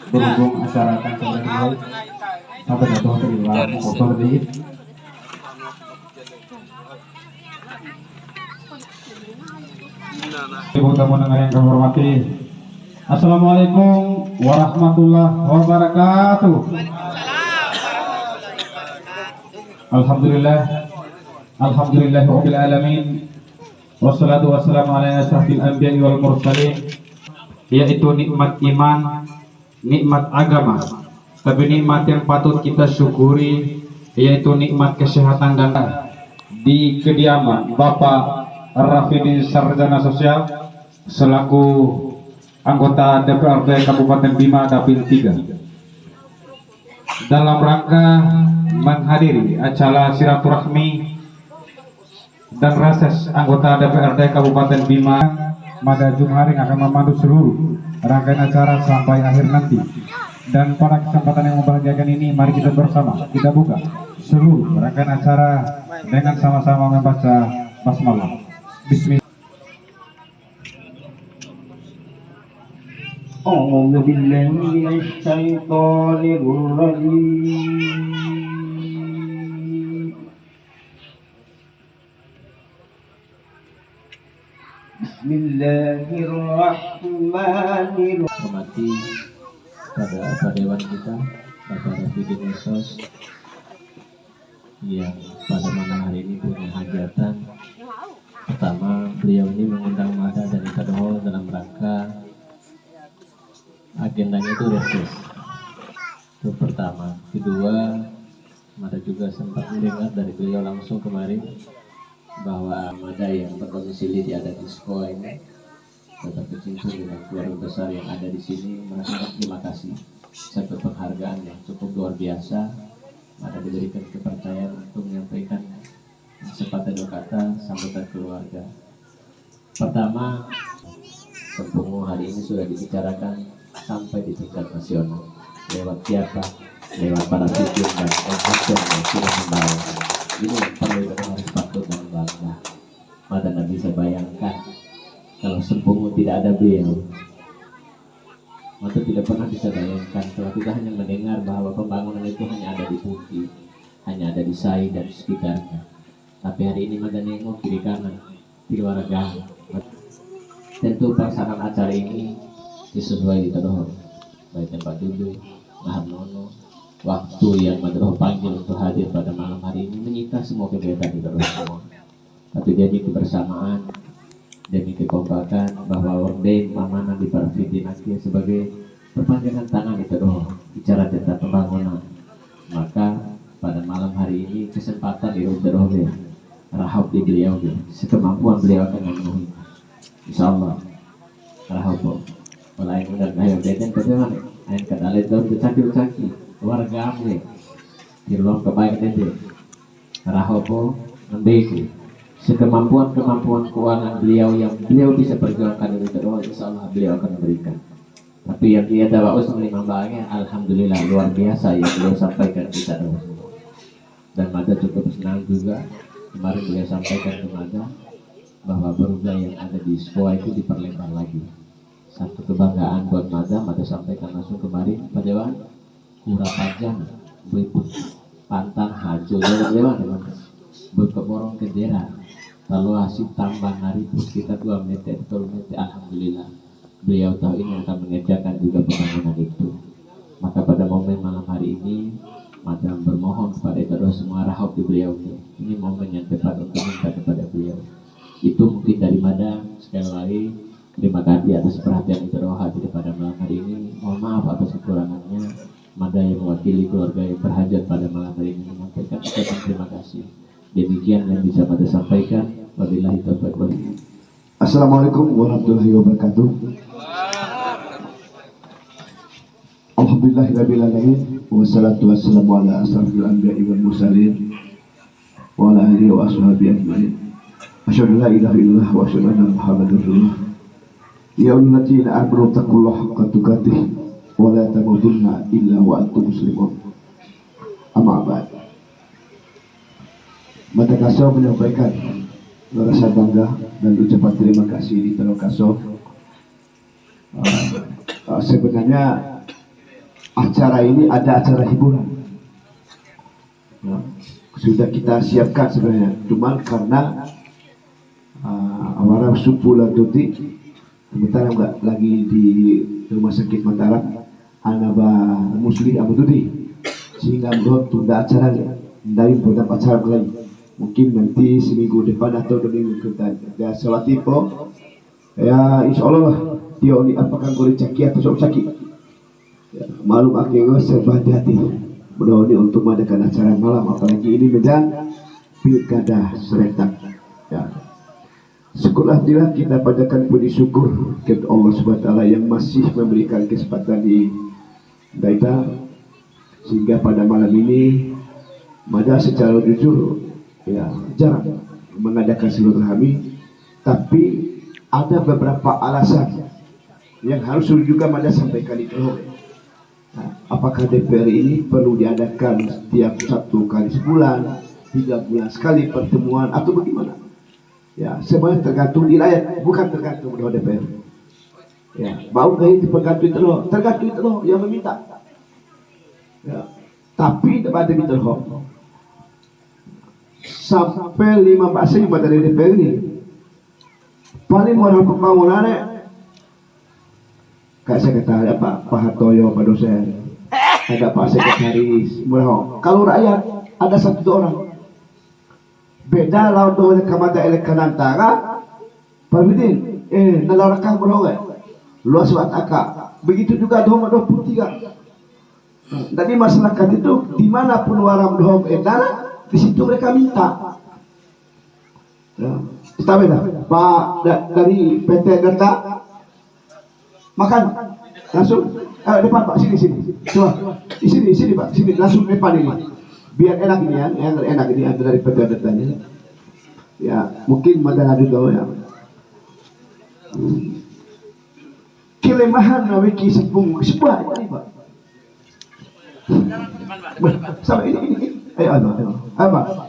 berhubung acara akan segera dimulai sampai jatuh ke dalam motor di Ibu tamu yang kami hormati, Assalamualaikum warahmatullahi wabarakatuh. Alhamdulillahirabbil alamin. Wassalatu wassalamu ala asyrafil anbiya'i wal mursalin, yaitu nikmat iman, nikmat agama. Tapi nikmat yang patut kita syukuri yaitu nikmat kesehatan dan di kediaman Bapak Rafidi Sarjana Sosial selaku anggota DPRD Kabupaten Bima Dapil 3 dalam rangka menghadiri acara silaturahmi dan reses anggota DPRD Kabupaten Bima. Mada Jumharing akan memandu seluruh rangkaian acara sampai akhir nanti. Dan pada kesempatan yang membahagiakan ini, mari kita bersama kita buka seluruh rangkaian acara dengan sama-sama membaca basmalah. Bismillah. A'udzu billahi minasy syaithanir rajim. Bismillahirrahmanirrahim. Hormati pada dewan kita, Bapak Rafidi Mesos, yang pada malam hari ini punya hajatan. Pertama, beliau ini mengundang Mada dan Ikadoho dalam rangka agendanya itu reses. Itu pertama. Kedua, Mada juga sempat mendengar dari beliau langsung kemarin bahwa Mada yang berdomisili di adat Iskoa ini tetap bercimpung dengan keluarga besar yang ada di sini, merasakan terima kasih satu penghargaan yang cukup luar biasa. Mada diberikan kepercayaan untuk menyampaikan sepatah dua kata sambutan keluarga. Pertama, Sempunggu hari ini sudah dibicarakan sampai di tingkat nasional. Lewat siapa? Lewat para figur dan konsultan yang sudah membawa. Ini yang perlu kita harus patut dan bangga. Mada tidak bisa bayangkan kalau Sempunggu tidak ada beliau. Mada tidak pernah bisa bayangkan kalau kita hanya mendengar bahwa pembangunan itu hanya ada di Putih, hanya ada di Sai dan sekitarnya. Tapi hari ini Mada nengok kiri kanan keluarga. Tentu pelaksanaan acara ini disesuai di Tadoho, baik tempat duduk, bahan nono, waktu yang Madroh panggil untuk hadir pada malam hari ini menyita semua kegiatan di Tadoho semua. Tapi demi kebersamaan, demi kekompakan bahwa Worde Mamanan di Parvidi nanti sebagai perpanjangan tangan di Tadoho bicara tentang pembangunan. Maka pada malam hari ini kesempatan di Tadoho rahab di beliau, sekemampuan beliau akan memenuhi. Insyaallah rahab. Kalau yang udah kayak beden kedua, yang kedalai daun bercaki warga amle di ruang kebaikan itu rahobo membeki sekemampuan keuangan beliau yang beliau bisa perjuangkan dari kedua, insyaallah beliau akan memberikan. Tapi yang dia dapat usung lima bahagia, alhamdulillah luar biasa yang beliau sampaikan kita semua. Dan Mada cukup senang juga kemarin beliau sampaikan ke Mada bahwa berubah yang ada di sekolah itu diperlebar lagi. Satu kebanggaan buat Mada sampaikan langsung kemarin Pak Dewan Kurapajang berikut pantang hajo Dewan berkeborong ke daerah lalu hasil tambah hari kita 2 meter alhamdulillah beliau tahu ini akan mengerjakan juga pembangunan itu. Maka pada momen malam hari ini Mada bermohon kepada kita semua rahab di beliau ini momen yang tepat untuk minta kepada beliau. Itu mungkin dari Mada. Sekali lagi terima kasih atas perhatian itu hadir pada malam hari ini. Mohon maaf atas kekurangannya. Mada yang mewakili keluarga yang berhajat pada malam hari ini menyampaikan ucapan terima kasih. Demikian yang bisa Mada sampaikan. Wabillahi taufiq wal hidayah. Assalamualaikum warahmatullahi wabarakatuh. Alhamdulillahirabbil alamin wassalatu wassalamu ala asrofil anbiya'i wal mursalin wa ala alihi wa ashabihi ajmain. Asyhadu an la ilaha illallah wa asyhadu anna Muhammadar Rasulullah. Ya ayyuhalladzina amanu taqullaha haqqa tuqatih wa la tamutunna illa wa antum muslimun. Amma ba'd. Mata Kaso menyampaikan rasa bangga dan ucapan terima kasih di Tadoho Kaso. Sebenarnya acara ini ada acara hiburan. Ya, sudah kita siapkan sebenarnya, cuman karena awara supula tuti sementara nggak lagi di rumah sakit Mataram, anaba muslim abu tuti, sehingga belum tunda acara dari beberapa acara lagi. Mungkin nanti seminggu depan atau 2 minggu kita ya sewatipo ya insya Allah dia ini apakah boleh caki atau sok caki ya, maklum akhirnya serba hati-hati mudah-mudahan untuk mengadakan acara malam, apalagi ini menjelang pilkada serentak ya. Syukurlah kita panjatkan puji syukur kepada Allah Subhanahu wa taala yang masih memberikan kesempatan di kita sehingga pada malam ini Mada secara jujur ya jarang mengadakan silaturahmi, tapi ada beberapa alasan yang harus juga Mada sampaikan itu. Nah, apakah DPR ini perlu diadakan setiap 1 kali sebulan, 3 bulan sekali pertemuan atau bagaimana? Ya, semuanya tergantung di rakyat, bukan tergantung dari DPR. Ya, bau kayak tergantung itu loh yang meminta. Ya, tapi pada itu loh. Sampai 5 dari DPR ini paling modal pembangunannya kayak sekretariat Pak Hartoyo, Pak dosen, ada Pak sekretaris, kalau rakyat ada 1 orang. Beda lawan doa kamada elekanantara, Parmidin, nalarakang berhormat, luas wataka. Begitu juga doa 23. Jadi masyarakat itu dimanapun waram doa edana, di situ mereka minta. Ya, kita beda. Pak dari PT Gerta makan langsung depan Pak, sini coba di sini Pak, sini langsung depan ini biar enak ini ya, yang enak ini ada dari PT Gertanya ya, mungkin madana juga ya. Kelemahan nawiki sepung sebuah ini Pak sama ini ayo apa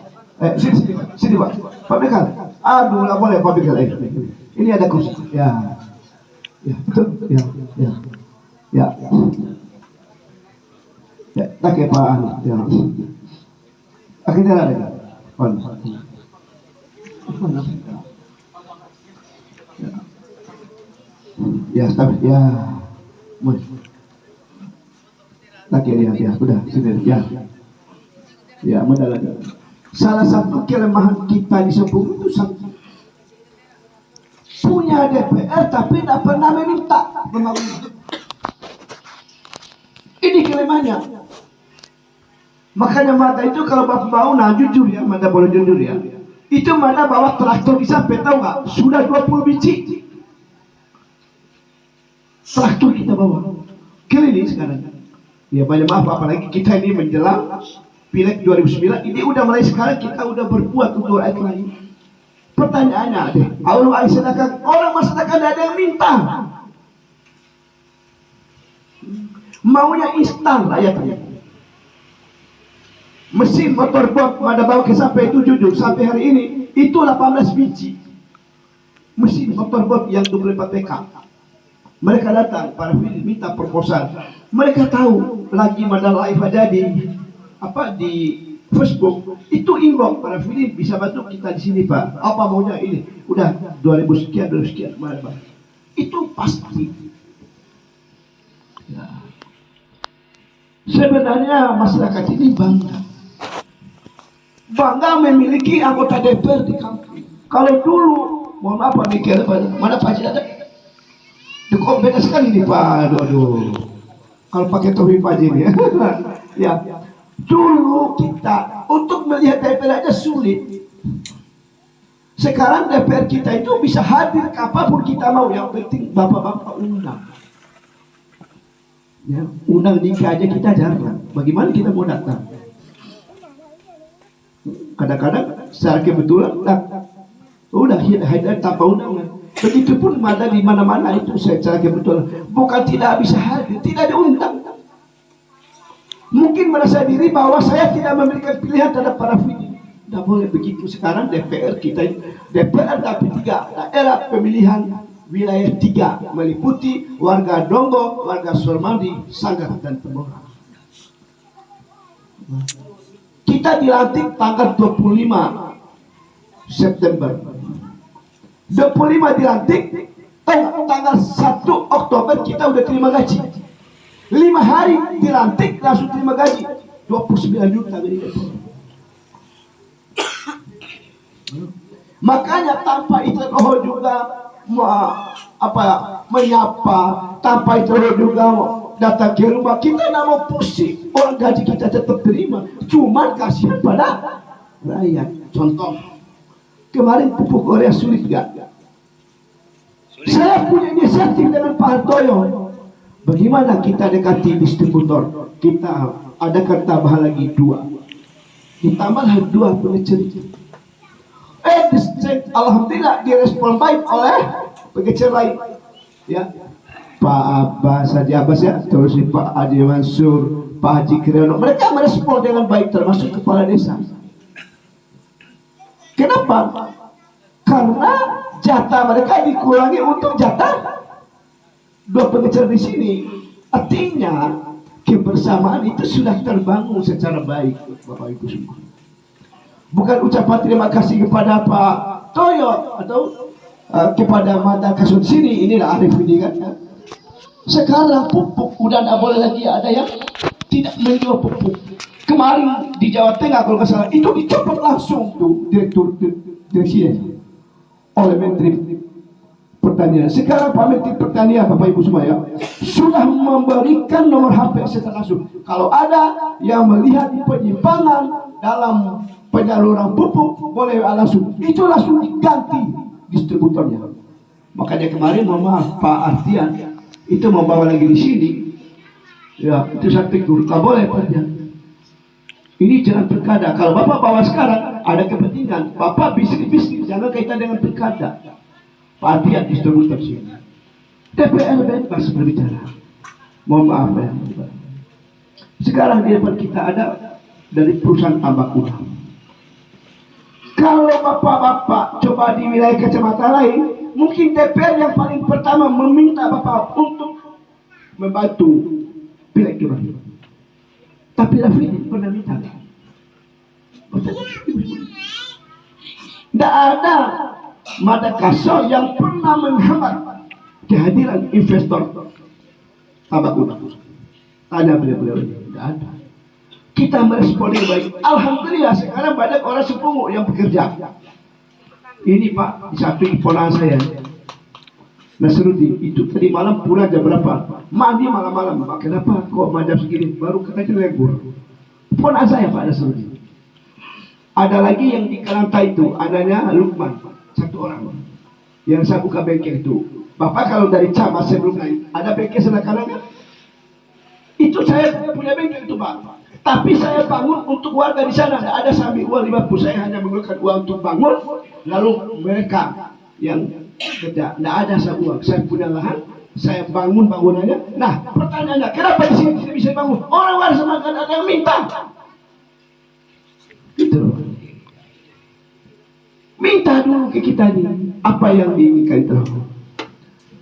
sini Pak Bekal, aduh nggak boleh Pak Bekal, ini ada kursi ya betul ya tak ya Pak ya akhirnya ada ya tapi ya tak ya udah sini ya mendalam. Salah satu kelemahan kita di Sempung itu punya DPR tapi tidak pernah meminta membangun. Ini kelemahannya. Makanya Mada itu kalau Bapak mau jujur ya, Mada boleh jujur ya. Itu Mada bawa traktor di sampai, tahu nggak? Sudah 20 biji. Traktor kita bawa keliling sekarang. Ya banyak maaf, apalagi kita ini menjelang Pileg 2009 ini udah mulai sekarang kita udah berbuat untuk rakyat lain. Pertanyaannya deh, Allah sedangkan orang masyarakat ada yang minta, maunya instan rakyatnya. Mesin motor bot Mada bawa ke sampai itu jujur sampai hari ini itu 18 biji mesin motor bot yang 24 PK. Mereka datang para film minta proposal. Mereka tahu lagi Mada live aja di Facebook itu inbox para film bisa bantu kita di sini Pak. Apa maunya ini? Udah 2000 sekian Pak. Itu pasti. Ya. Sebenarnya masyarakat ini bangga memiliki anggota DPR di kampung. Kalau dulu, mohon maaf Pak Mikir, mana Pak Haji ada? Kok beda sekali nih Pak. Aduh. Kalau pakai topi Pak Haji ini ya. Dulu kita untuk melihat DPR aja sulit. Sekarang DPR kita itu bisa hadir kapanpun kita mau. Yang penting bapak-bapak undang. Ya, undang nikah aja kita jarang. Bagaimana kita mau datang? Kadang-kadang secara kebetulan udah hadir tanpa undangan. Begitupun Mada di mana-mana itu secara kebetulan. Bukan tidak bisa hadir, tidak diundang. Mungkin merasa diri bahwa saya tidak memberikan pilihan terhadap para film. Tidak boleh begitu. Sekarang DPR kita DPR tapi 3 daerah pemilihan wilayah 3 meliputi warga Donggo, warga Sormandi, Sanggar dan Tembora. Kita dilantik tanggal 25 September. 25 dilantik, tanggal 1 Oktober kita udah terima gaji. 5 hari dilantik langsung terima gaji 29 juta gaji. Makanya tanpa itu juga menyapa, tanpa itu juga datang ke rumah, kita tidak mau pusing, orang gaji kita tetap terima, cuman kasihan pada rakyat. Contoh kemarin pupuk Korea sulit gak? Saya punya inisiatif dengan Pak Hartoyo, bagaimana kita dekati distributor, kita adakan tambahan lagi 2, ditambah 2 pengecer. Alhamdulillah direspon baik oleh pengecer lain, ya. Pak Abbas, Haji Abbas ya, terus Pak Haji Mansur, Pak Haji Kiryono, mereka merespon dengan baik, termasuk kepala desa. Kenapa? Karena jatah mereka dikurangi untuk jatah 2 pengecer di sini. Artinya kebersamaan itu sudah terbangun secara baik, Bapak Ibu semua. Bukan ucapan terima kasih kepada Pak Toyo atau kepada Mata Kasut sini, inilah Arif ini kan. Sekarang pupuk udah tidak boleh lagi ada yang tidak menjual pupuk. Kemarin di Jawa Tengah kalau nggak salah itu dicopot langsung tuh direktur direksi oleh Menteri Pertanian. Sekarang Pak Menteri Pertanian, Bapak Ibu semua ya, sudah memberikan nomor HP secara langsung. Kalau ada yang melihat penyimpangan dalam penyaluran pupuk, boleh langsung, itu langsung diganti distributornya. Makanya kemarin mohon maaf Pak Artian itu membawa lagi di sini, ya itu saya tegur, tak boleh kerja. Ini jangan pilkada. Kalau Bapak bawa sekarang ada kepentingan, Bapak bisnis jangan kaitan dengan pilkada. Pak Artian distributor sini, DPR bebas berbicara. Mohon maaf ya. Sekarang di depan kita ada dari perusahaan tambak ulang. Kalau bapak-bapak coba di wilayah kecamatan lain, mungkin DPR yang paling pertama meminta bapak untuk membantu pilek kembali. Tapi Raffi pernah minta. Tidak ada Madakaso yang pernah menghambat kehadiran investor tambak ulang. Tanya beliau-beliau ini, tidak ada. Kita merespon yang baik. Alhamdulillah sekarang banyak orang sepungut yang bekerja. Ini Pak, di samping ponakan saya Nasruddin, itu tadi malam pulang jam berapa? Mandi malam-malam. Pak, kenapa kok macam segini? Baru katanya lembur. Ponakan saya Pak Nasruddin. Ada lagi yang di Kalanta itu, adanya Lukman, 1 orang yang saya buka bengkel itu. Bapak kalau dari Camas sebelum naik, ada bengkel sebelah kanan kan? Itu saya punya bengkel itu Pak. Tapi saya bangun untuk warga di sana. Tidak ada sambil uang 50. Saya hanya menggunakan uang untuk bangun. Lalu mereka yang kerja. Tidak ada saya uang. Saya punya lahan. Saya bangun bangunannya. Nah pertanyaannya, kenapa di sini tidak bisa bangun? Orang waris makan ada yang minta. Gitu. Minta dulu ke kita ini. Apa yang diinginkan itu.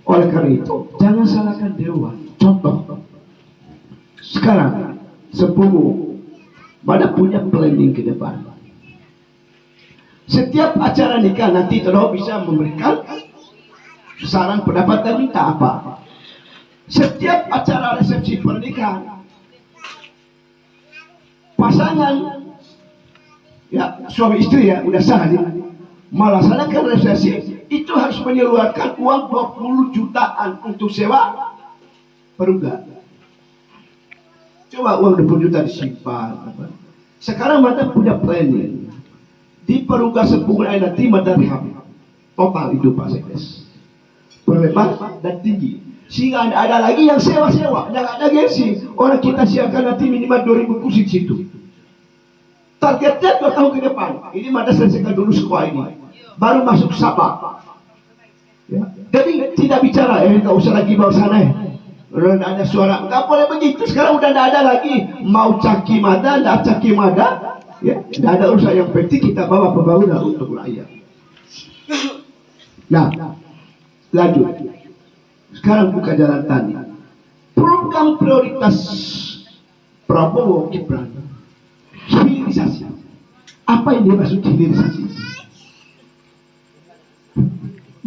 Oleh karena itu, jangan salahkan dewa. Contoh. Sekarang sepupu pada punya planning ke depan. Setiap acara nikah nanti terus bisa memberikan saran pendapat dan minta apa. Setiap acara resepsi pernikahan, pasangan ya suami istri ya udah sah nih, melaksanakan resepsi itu harus mengeluarkan uang 20 jutaan untuk sewa perunggu. Coba uang 20 juta disimpan. Sekarang mereka punya planning. Di perungga sepuluh nanti mereka rehab. Total itu Pak Sekdes. Berlebar dan tinggi. Sehingga ada lagi yang sewa-sewa. Yang ada gengsi. Orang kita siapkan nanti minimal 2.000 kursi di situ. Targetnya 2 tahun ke depan. Ini mereka selesaikan dulu sekolah ini. Baru masuk Sabah. Ya. Jadi tidak bicara, nggak usah lagi bawa sana ya. Udah ada suara, nggak boleh begitu. Sekarang udah tidak ada lagi mau caki mada, tidak caki mada, ya, tidak ada urusan. Yang penting kita bawa pembangunan untuk rakyat. Nah, Lanjut. Sekarang buka jalan tani. Program prioritas Prabowo Gibran, hilirisasi. Apa yang dimaksud hilirisasi?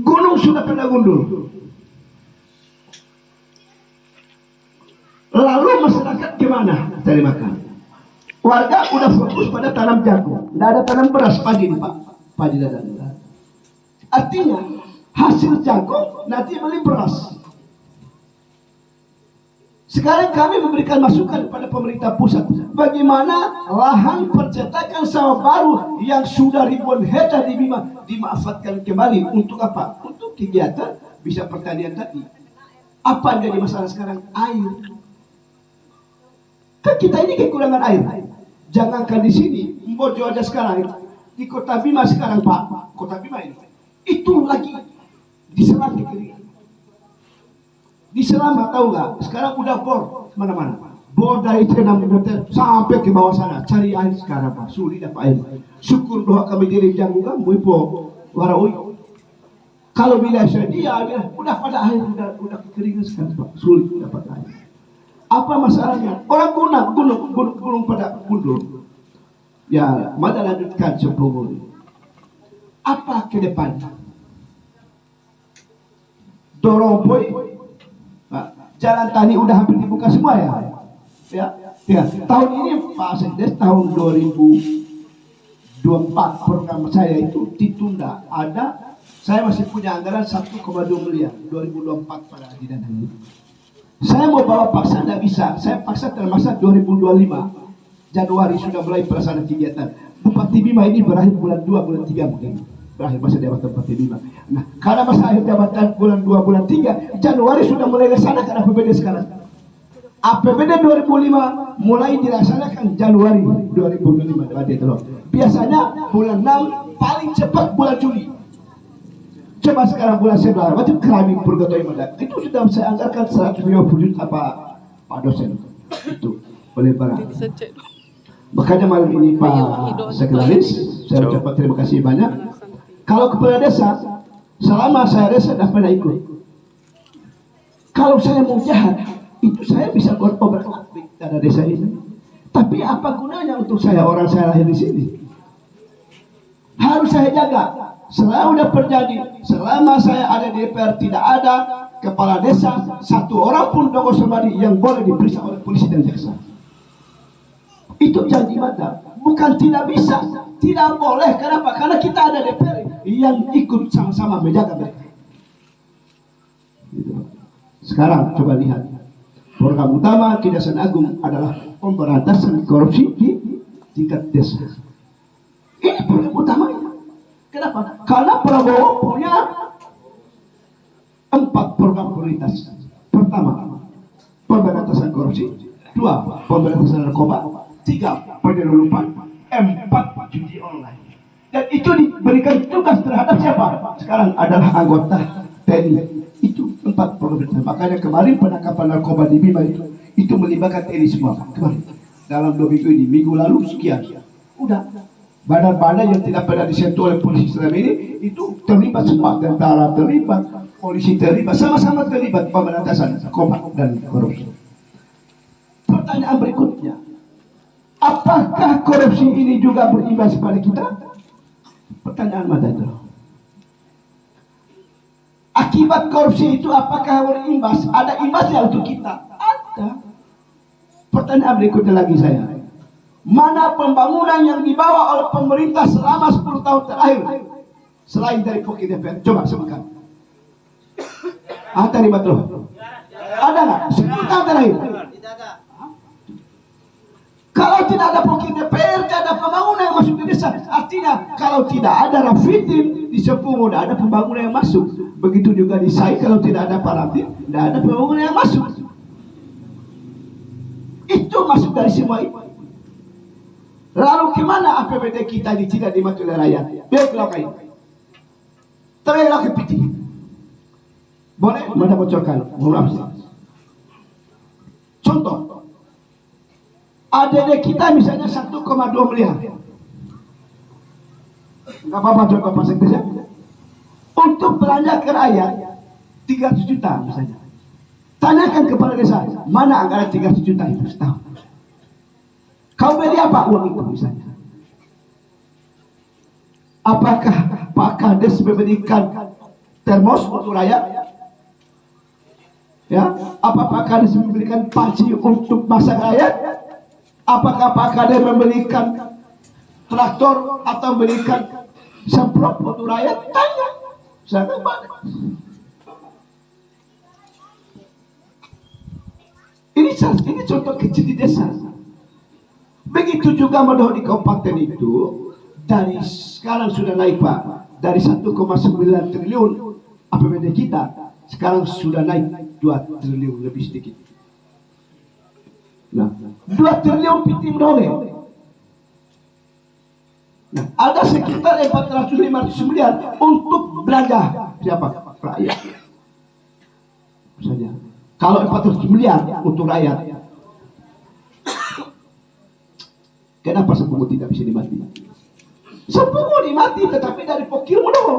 Gunung sudah pada gundul. Lalu masyarakat gimana cari makan? Warga udah fokus pada tanam jagung, tidak ada tanam beras padi nih Pak, padi dan artinya hasil jagung nanti beli beras. Sekarang kami memberikan masukan kepada pemerintah pusat, bagaimana lahan percetakan sawah baru yang sudah ribuan hektar di Bima dimanfaatkan kembali untuk apa? Untuk kegiatan bisa pertanian tadi. Apa yang jadi masalah sekarang? Air. Kan kita ini kekurangan air. Jangankan di sini, Mbojo aja sekarang di Kota Bima sekarang Pak, Kota Bima ini itu lagi diserang kekeringan. Diserang tahu nggak? Sekarang udah bor mana-mana. Bor dari 6 meter sampai ke bawah sana cari air sekarang Pak, sulit dapat air. Syukur doa kami diri janggungan, muipo warawui. Kalau bila dia udah pada air, udah kekeringan sekarang Pak, sulit dapat air. Apa masalahnya? Orang gunung pada mundur. Ya, mari lanjutkan sebelum. Apa ke depan? Dorong boy. Jalan tani udah hampir dibuka semua ya. Ya. Tahun ini Pak Sekdes tahun 2024 program saya itu ditunda. Saya masih punya anggaran 1,2 miliar 2024 pada Haji dan Haji. Saya mau bawa paksa tidak bisa. Saya paksa terpaksa 2025 Januari sudah mulai pelaksanaan kegiatan. Bupati Bima ini berakhir bulan 2, bulan 3 mungkin. Berakhir masa jabatan Bupati Bima. Nah, karena masa akhir jabatan bulan 2, bulan 3, Januari sudah mulai dilaksanakan APBD sekarang. APBD 2005 mulai dilaksanakan Januari 2025. Biasanya bulan 6, paling cepat bulan Juli. Coba sekarang bulan September, macam keramik purgatori mendak. Itu sudah saya anggarkan 150 juta Pak dosen. Itu oleh barang. Makanya malam ini Pak Sekretaris, saya ucapkan terima kasih banyak. Kalau kepala desa, selama saya desa tidak pernah ikut. Kalau saya mau jahat, itu saya bisa buat obrak-abrik dana desa ini. Tapi apa gunanya untuk saya, orang saya lahir di sini? Harus saya jaga. Selama sudah terjadi, selama saya ada di DPR tidak ada kepala desa satu orang pun Dongo Somadi yang boleh diperiksa oleh polisi dan jaksa. Itu janji mata, bukan tidak bisa, tidak boleh. Kenapa? Karena kita ada DPR yang ikut sama-sama menjaga mereka. Sekarang coba lihat, program utama Kejaksaan Agung adalah pemberantasan korupsi di tingkat desa. Ini program utamanya. Kenapa? Karena Prabowo punya 4 program prioritas. Pertama, pemberantasan korupsi. 2, pemberantasan narkoba. 3, penyelundupan. 4, judi online. Dan itu diberikan tugas terhadap siapa? Sekarang adalah anggota TNI. Itu 4 program prioritas. Makanya kemarin penangkapan narkoba di Bima itu melibatkan TNI semua. Kemarin dalam 2 minggu ini, minggu lalu sekian. Udah. Badan-badan yang tidak pernah disentuh oleh polisi selama ini itu terlibat semua, tentara terlibat, polisi terlibat, sama-sama terlibat pemberantasan narkoba dan korupsi. Pertanyaan berikutnya, apakah korupsi ini juga berimbas pada kita? Pertanyaan mata itu. Akibat korupsi itu apakah berimbas? Ada imbasnya untuk kita? Ada. Pertanyaan berikutnya lagi saya. Mana pembangunan yang dibawa oleh pemerintah selama 10 tahun terakhir selain dari Poki DPR? Coba sebutkan. Tadi betul. Ada nggak? 10 tahun terakhir. Kalau tidak ada Poki DPR, tidak ada pembangunan yang masuk ke desa. Artinya kalau tidak ada Rafitin di Sepungu, tidak ada pembangunan yang masuk. Begitu juga di Sai, kalau tidak ada Paratin, tidak ada pembangunan yang masuk. Itu masuk dari semua itu. Lalu kemana APBD kita tidak dimatuhi oleh rakyat? Baiklah kain. Terlalu kepiti. Boleh? Mana bocorkan? Contoh. ADD kita misalnya 1,2 miliar. Enggak apa-apa contoh Pak Sekdes. Untuk belanja ke rakyat 300 juta misalnya. Tanyakan kepala desa, mana anggaran 300 juta itu setahun? Kau beli apa uang itu misalnya? Apakah Pak Kades memberikan termos untuk rakyat? Ya, apa Pak Kades memberikan panci untuk masak rakyat? Apakah Pak Kades memberikan traktor atau memberikan semprot untuk rakyat? Tanya. Saya banyak. Ini contoh kecil di desa. Begitu juga Madho di kabupaten itu, dari sekarang sudah naik Pak, dari 1,9 triliun APBD kita, sekarang sudah naik 2 triliun lebih sedikit. Nah, 2 triliun piti meroleh. Nah, ada sekitar 400-500 miliar untuk belanja siapa? Rakyat. Misalnya, kalau 400 miliar untuk rakyat, kenapa Sepungut tidak bisa dimati? Sepungut dimati, tetapi dari pokil Madho.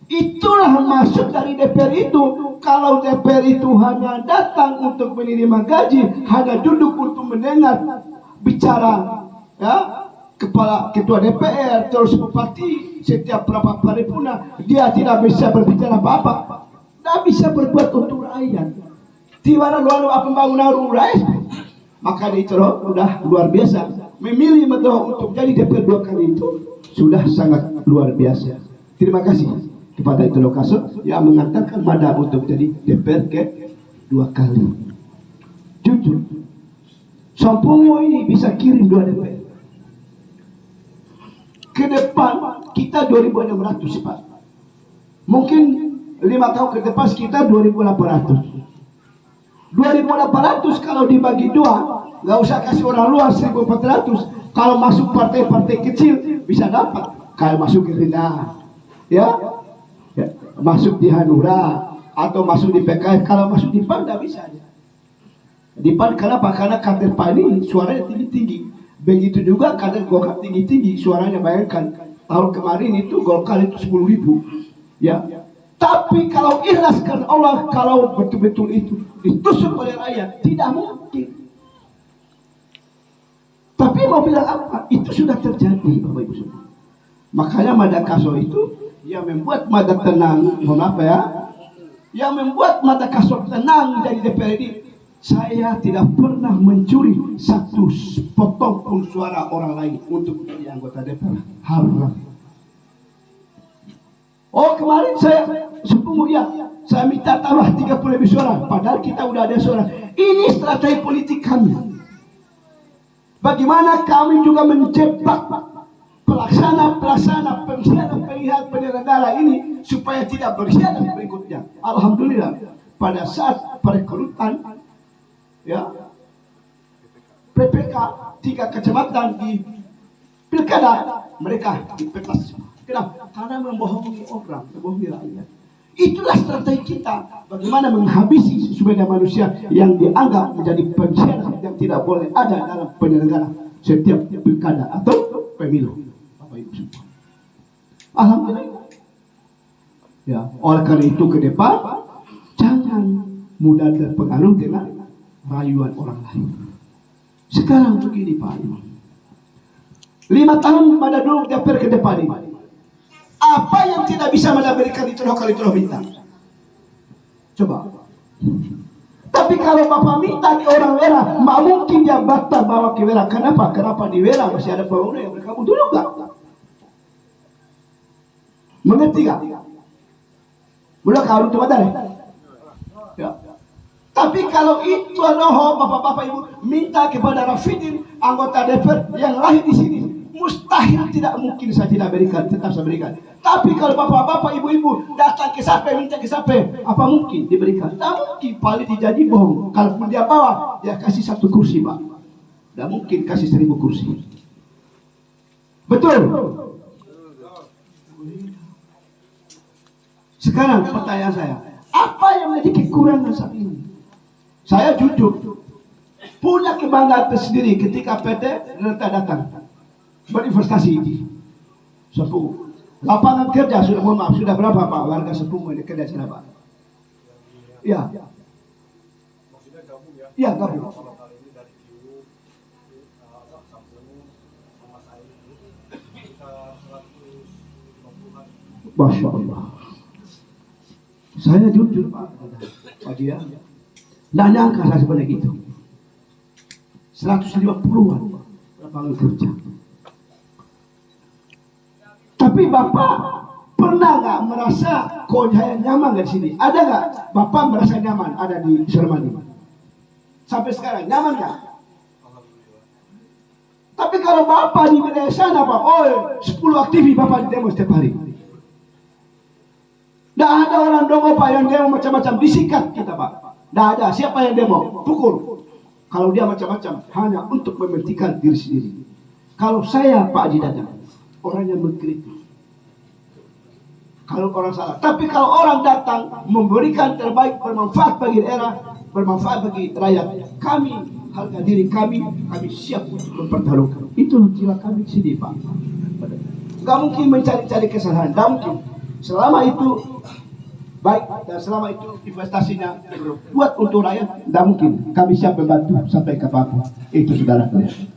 Itulah maksud dari DPR itu. Kalau DPR itu hanya datang untuk menerima gaji, hanya duduk untuk mendengar bicara, ya, ketua DPR, terus bupati, setiap berapa paripurna, dia tidak bisa berbicara apa-apa, tidak bisa berbuat untuk rakyat. Tiwara lalu pembangunan rakyat, maka itu sudah luar biasa. Memilih Madho untuk jadi DPR 2 kali itu sudah sangat luar biasa. Terima kasih kepada itu Lokaso yang mengatakan Mada untuk jadi DPR ke 2 kali. Jujur, Sampungo ini bisa kirim 2 DPR. Ke depan kita 2.600 Pak. Mungkin 5 tahun ke depan kita 2.800. 2.800 kalau dibagi 2, nggak usah kasih orang luar 1.400. Kalau masuk partai-partai kecil bisa dapat. Kalau masuk Gerindra, ya, masuk di Hanura atau masuk di PKS. Kalau masuk di PAN nggak bisa. Di PAN kenapa? Karena kader PAN ini suaranya tinggi-tinggi. Begitu juga kader Golkar tinggi-tinggi suaranya. Bayangkan tahun kemarin itu Golkar itu 10.000, ya. Tapi kalau ikhlas karena Allah, kalau betul-betul itu ditusuk oleh rakyat, tidak mungkin. Tapi mau bilang apa? Itu sudah terjadi, Bapak Ibu semua. Makanya Mada Kaso itu yang membuat Mada tenang, mohon apa ya? Yang membuat Mada Kaso tenang dari DPR ini, saya tidak pernah mencuri satu potong pun suara orang lain untuk menjadi anggota DPR. Haram. Oh, kemarin saya Sepungut ya, saya minta tambah 30 lebih suara, padahal kita udah ada suara. Ini strategi politik kami. Bagaimana kami juga menjebak pelaksana pengkhianat penyelenggara ini supaya tidak berkhianat berikutnya. Alhamdulillah, pada saat perekrutan, ya, PPK 3 kecamatan di pilkada mereka dipetas. Kenapa? Karena membohongi orang, membohongi rakyat. Itulah strategi kita, bagaimana menghabisi sumber manusia yang dianggap menjadi pengkhianat yang tidak boleh ada dalam penyelenggara setiap pilkada atau pemilu. Bapak Ibu semua, alhamdulillah. Ya, oleh karena itu ke depan jangan mudah terpengaruh dengan rayuan orang lain. Sekarang begini Pak Imam, 5 tahun pada dulu DPR ke depan ini, apa yang tidak bisa berikan itu kalau itu minta. Coba. Tapi kalau Bapak minta di orang Wera, mak mungkin dia batal bawa ke Wera. Kenapa? Kenapa di Wera masih ada pembangunan yang mereka butuh juga. Mengerti gak? Mulai kalau itu ada ya. Tapi kalau itu Bapak-bapak Ibu minta kepada Rafidin anggota DPR yang lahir di sini, mustahil, tidak mungkin saya tidak berikan, tetap saya berikan. Tapi kalau bapak-bapak, ibu-ibu datang ke sampai minta ke sampai, apa mungkin diberikan? Tidak mungkin, paling jadi bohong. Kalaupun dia bawa, dia kasih 1 kursi Pak. Tidak mungkin kasih 1000 kursi. Betul? Sekarang pertanyaan saya, apa yang menjadi kekurangan saat ini? Saya jujur punya kebanggaan tersendiri ketika PT Renata datang berinvestasi di Sepungut. Lapangan kerja sudah, mohon maaf, sudah berapa Pak warga Sepungu ini kerja sana Pak? Ya. Ya, gabung. Masya Allah. Saya jujur Pak Dia, nggak nyangka saya sebanyak itu. 150-an lapangan kerja. Tapi Bapak pernah nggak merasa kok saya nyaman di sini? Ada nggak Bapak merasa nyaman ada di Sermani? Sampai sekarang nyaman nggak? Tapi kalau Bapak di wilayah sana Pak, 10 aktivis Bapak di demo setiap hari. Tidak ada orang demo Pak yang demo macam-macam, disikat kita Pak. Tidak ada, siapa yang demo? Pukul. Kalau dia macam-macam, hanya untuk mementingkan diri sendiri. Kalau saya Pak Haji Dadang, orang yang mengkritik. Kalau orang salah. Tapi kalau orang datang, memberikan terbaik, bermanfaat bagi daerah, bermanfaat bagi rakyat. Kami, harga diri kami siap untuk mempertaruhkan. Itu jiwa kami di sini Pak. Gak mungkin mencari-cari kesalahan, gak mungkin. Selama itu baik dan selama itu investasinya buat untuk rakyat, tidak mungkin kami siap membantu sampai ke apapun. Itu saudara kalian.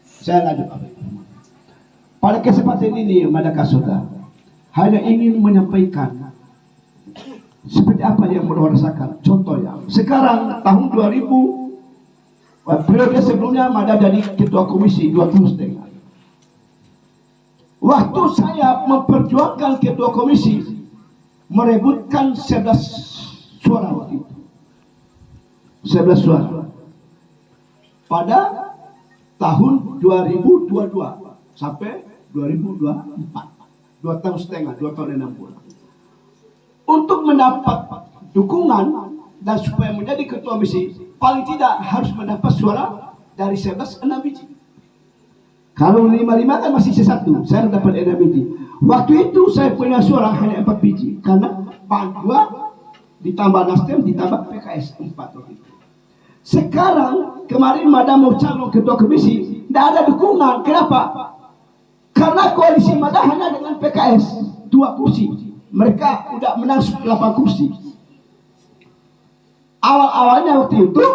Saya lanjut. Pada kesempatan ini Madaka Saudara hanya ingin menyampaikan seperti apa yang Mada rasakan. Contohnya sekarang tahun 2000, periode sebelumnya Mada jadi ketua komisi 2 tahun setengah. Waktu saya memperjuangkan ketua komisi, merebutkan 11 suara waktu itu. 11 suara. Pada tahun 2022 sampai 2024. 2 tahun setengah, 2 tahun 6 bulan. Untuk mendapat dukungan dan supaya menjadi ketua komisi, paling tidak harus mendapat suara dari 11 6 biji. Kalau 5-5 kan masih satu, saya dapat 6 biji. Waktu itu saya punya suara hanya 4 biji, karena PAN 2 ditambah Nasdem ditambah PKS 4 waktu itu. Sekarang kemarin Mada mau calon ketua komisi, tidak ada dukungan. Kenapa? Karena koalisi Mada hanya dengan PKS 2 kursi. Mereka udah menang 8 kursi. Awal-awalnya waktu itu